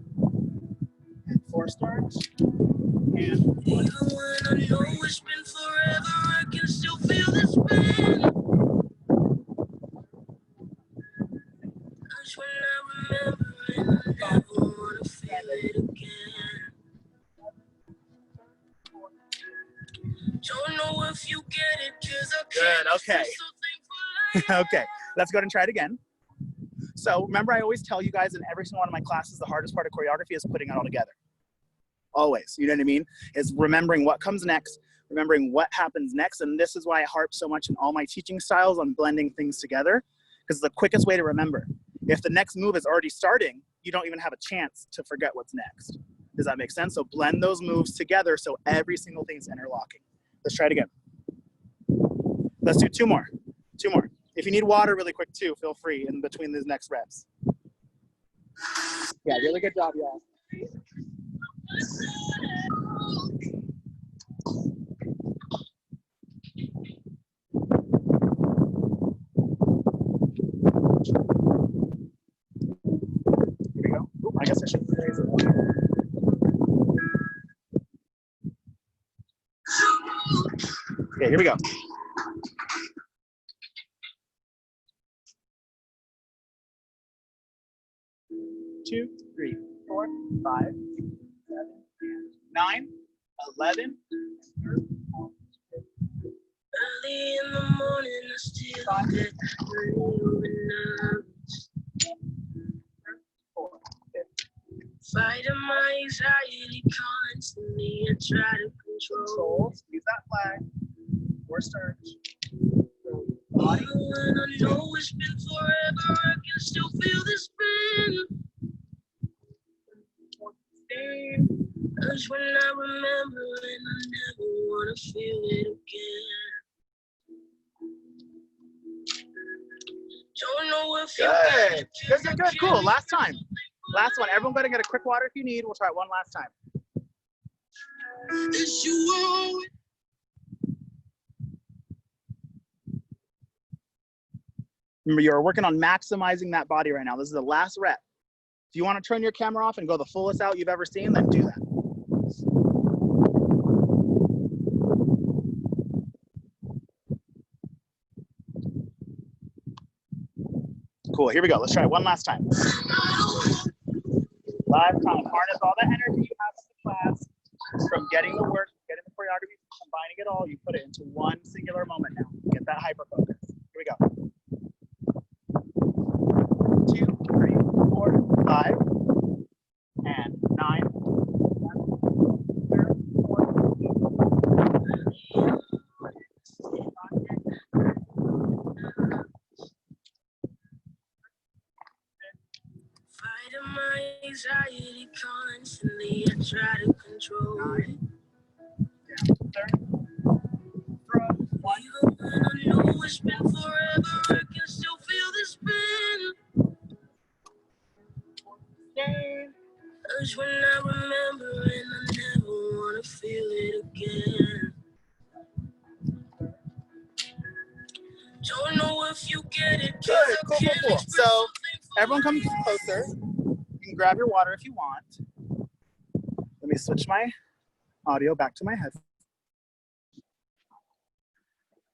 [SPEAKER 1] and 4 starts. And
[SPEAKER 3] Even when I know it's been forever, I can still feel this pain. That's when I remember and I never wanna feel it again. Don't know if you get it, 'cause I can't.
[SPEAKER 1] Good, okay.
[SPEAKER 3] So thankful I am.
[SPEAKER 1] Okay, let's go ahead and try it again. So remember, I always tell you guys in every single one of my classes, the hardest part of choreography is putting it all together. Always, you know what I mean? Is remembering what comes next, remembering what happens next. And this is why I harp so much in all my teaching styles on blending things together, because it's the quickest way to remember. If the next move is already starting, you don't even have a chance to forget what's next. Does that make sense? So blend those moves together so every single thing's interlocking. Let's try it again. Let's do 2 more. 2 more. If you need water really quick too, feel free in between these next reps. Yeah, really good job, y'all. Here we go. Ooh, I guess I should raise it. Okay, here we go. 2, 3, 4, 5, 6, 7, 9, 11.
[SPEAKER 3] Early in the morning, I still get a little bit nervous.
[SPEAKER 1] 4, 5.
[SPEAKER 3] Fighting my anxiety constantly, I try to control.
[SPEAKER 1] Control. Squeeze that flag. 4 starts. Body.
[SPEAKER 3] Even when I know it's been forever, I can still feel this pain. That's when I remember and I never wanna feel it again. Don't know if you
[SPEAKER 1] Good. Good, good, good. Cool. Last time. Last one. Everyone go ahead and get a quick water if you need. We'll try it one last time. Remember, you're working on maximizing that body right now. This is the last rep. If you want to turn your camera off and go the fullest out you've ever seen, then do that. Cool, here we go. Let's try it one last time. Live time. Harness all the energy you have in the class from getting the work, getting the choreography, combining it all. You put it into one singular moment now. Get that hyper focus. Here we go. 2, 3, 4, 5, and 9, 10,
[SPEAKER 3] Fighting my anxiety constantly, I try to control it. Even when I know it's been forever, I can still feel the spin. Urge when I remember, and I never wanna feel it again. Don't know if you get it.
[SPEAKER 1] Good, cool. So everyone come closer. You can grab your water if you want. Let me switch my audio back to my head.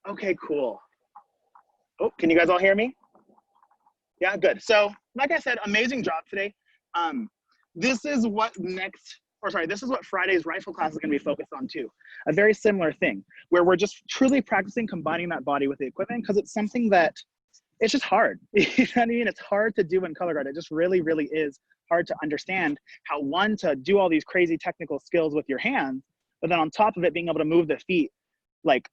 [SPEAKER 1] Okay, cool. Oh, can you guys all hear me? Yeah, good. So like I said, amazing job today. This is what Friday's rifle class is gonna be focused on too. A very similar thing where we're just truly practicing combining that body with the equipment because it's something that it's just hard. You know what I mean? It's hard to do in color guard. It just really, really is hard to understand how to do all these crazy technical skills with your hands, but then on top of it, being able to move the feet like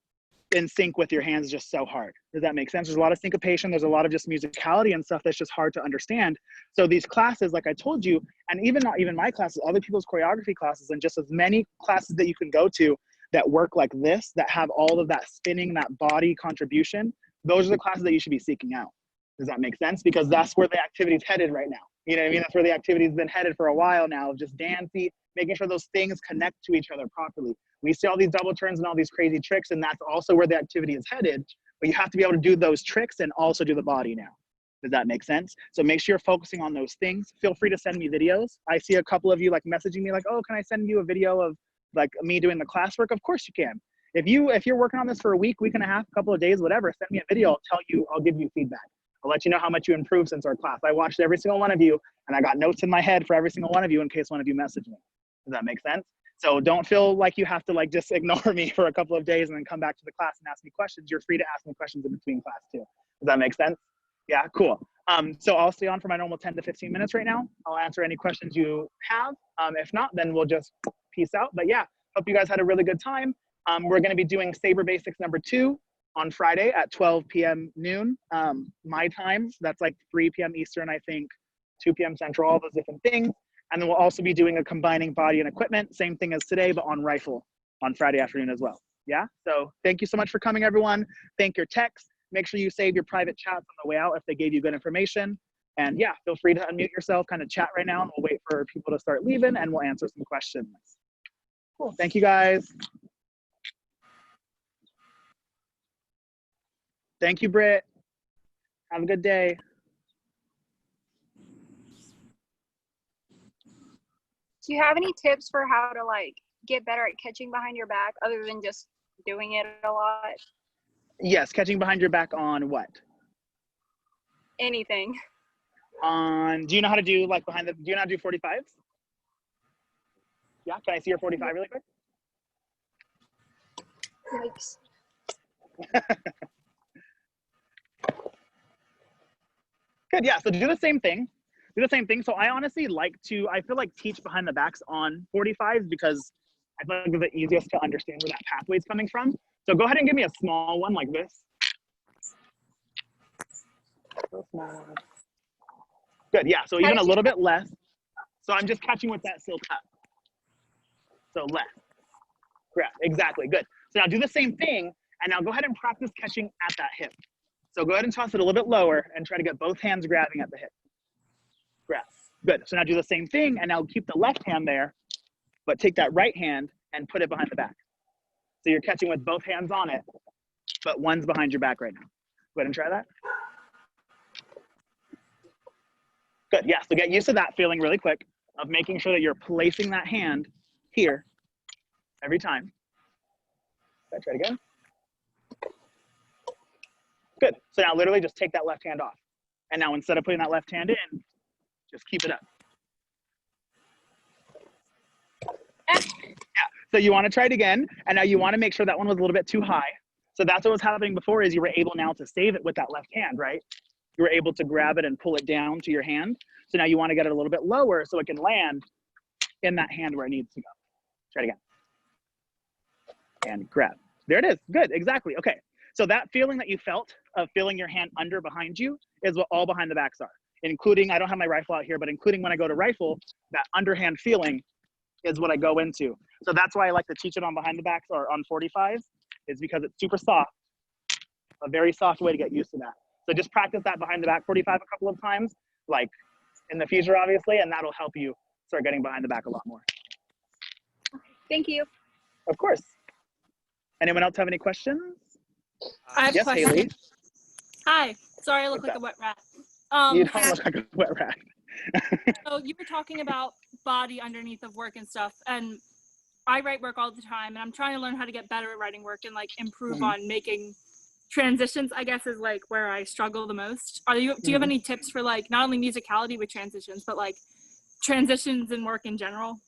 [SPEAKER 1] in sync with your hands is just so hard. Does that make sense? There's a lot of syncopation. There's a lot of just musicality and stuff that's just hard to understand. So these classes, like I told you, and even not even my classes, other people's choreography classes, and just as many classes that you can go to that work like this, that have all of that spinning, that body contribution, those are the classes that you should be seeking out. Does that make sense? Because that's where the activity's headed right now. You know what I mean? That's where the activity's been headed for a while now, of just dancing, making sure those things connect to each other properly. We see all these double turns and all these crazy tricks, and that's also where the activity is headed. But you have to be able to do those tricks and also do the body now. Does that make sense? So make sure you're focusing on those things. Feel free to send me videos. I see a couple of you like messaging me like, oh, can I send you a video of like me doing the classwork? Of course you can. If you're working on this for a week and a half, a couple of days, whatever, send me a video. I'll give you feedback. I'll let you know how much you improved since our class. I watched every single one of you, and I got notes in my head for every single one of you in case one of you messaged me. Does that make sense? So don't feel like you have to like just ignore me for a couple of days and then come back to the class and ask me questions. You're free to ask me questions in between class too. Does that make sense? Yeah, cool. So I'll stay on for my normal 10 to 15 minutes right now. I'll answer any questions you have. If not, then we'll just peace out. But yeah, hope you guys had a really good time. We're gonna be doing Saber Basics #2 on Friday at 12 p.m. noon, my time. That's like 3 p.m. Eastern, I think, 2 p.m. Central, all those different things. And then we'll also be doing a combining body and equipment, same thing as today, but on rifle on Friday afternoon as well. Yeah, so thank you so much for coming, everyone. Thank your techs. Make sure you save your private chats on the way out if they gave you good information. And yeah, feel free to unmute yourself, kind of chat right now, and we'll wait for people to start leaving and we'll answer some questions. Cool, thank you guys. Thank you, Britt. Have a good day.
[SPEAKER 4] Do you have any tips for how to like get better at catching behind your back other than just doing it a lot?
[SPEAKER 1] Yes, catching behind your back on what?
[SPEAKER 4] Anything.
[SPEAKER 1] Do you know how to do like do you know how to do 45s? Yeah, can I see your 45 really quick?
[SPEAKER 4] Yikes.
[SPEAKER 1] Good, yeah, so do the same thing. So I honestly I feel like teach behind the backs on 45s because I feel like it's the easiest to understand where that pathway is coming from. So go ahead and give me a small one like this. So small. Good, yeah, so even a little bit less. So I'm just catching with that silk up. So less. Correct, exactly, good. So now do the same thing, and now go ahead and practice catching at that hip. So go ahead and toss it a little bit lower and try to get both hands grabbing at the hip. Grab. Good. So now do the same thing, and now keep the left hand there, but take that right hand and put it behind the back. So you're catching with both hands on it, but one's behind your back right now. Go ahead and try that. Good. Yeah. So get used to that feeling really quick of making sure that you're placing that hand here every time. Okay, try it again. Good. So now literally just take that left hand off. And now instead of putting that left hand in, just keep it up. Yeah. So you want to try it again. And now you want to make sure that one was a little bit too high. So that's what was happening before is you were able now to save it with that left hand, right? You were able to grab it and pull it down to your hand. So now you want to get it a little bit lower so it can land in that hand where it needs to go. Try it again. And grab. There it is. Good. Exactly. Okay. So that feeling that you felt of feeling your hand under behind you is what all behind the backs are, including, I don't have my rifle out here, but including when I go to rifle, that underhand feeling is what I go into. So that's why I like to teach it on behind the backs or on 45s, is because it's super soft, a very soft way to get used to that. So just practice that behind the back 45 a couple of times, like in the future, obviously, and that'll help you start getting behind the back a lot more.
[SPEAKER 4] Thank you.
[SPEAKER 1] Of course. Anyone else have any questions?
[SPEAKER 5] I have a
[SPEAKER 1] Yes,
[SPEAKER 5] question.
[SPEAKER 1] Haley.
[SPEAKER 5] Hi. Sorry, I look
[SPEAKER 1] What's
[SPEAKER 5] like a wet rat.
[SPEAKER 1] You don't look like a wet rat.
[SPEAKER 5] So you were talking about body underneath of work and stuff, and I write work all the time, and I'm trying to learn how to get better at writing work and like improve on making transitions. I guess is like where I struggle the most. Do you have any tips for like not only musicality with transitions, but like transitions in work in general?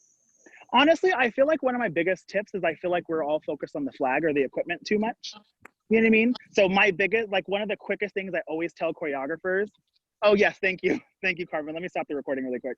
[SPEAKER 1] Honestly, I feel like one of my biggest tips is I feel like we're all focused on the flag or the equipment too much. You know what I mean? So my biggest, like one of the quickest things I always tell choreographers, oh yes, thank you. Thank you, Carmen. Let me stop the recording really quick.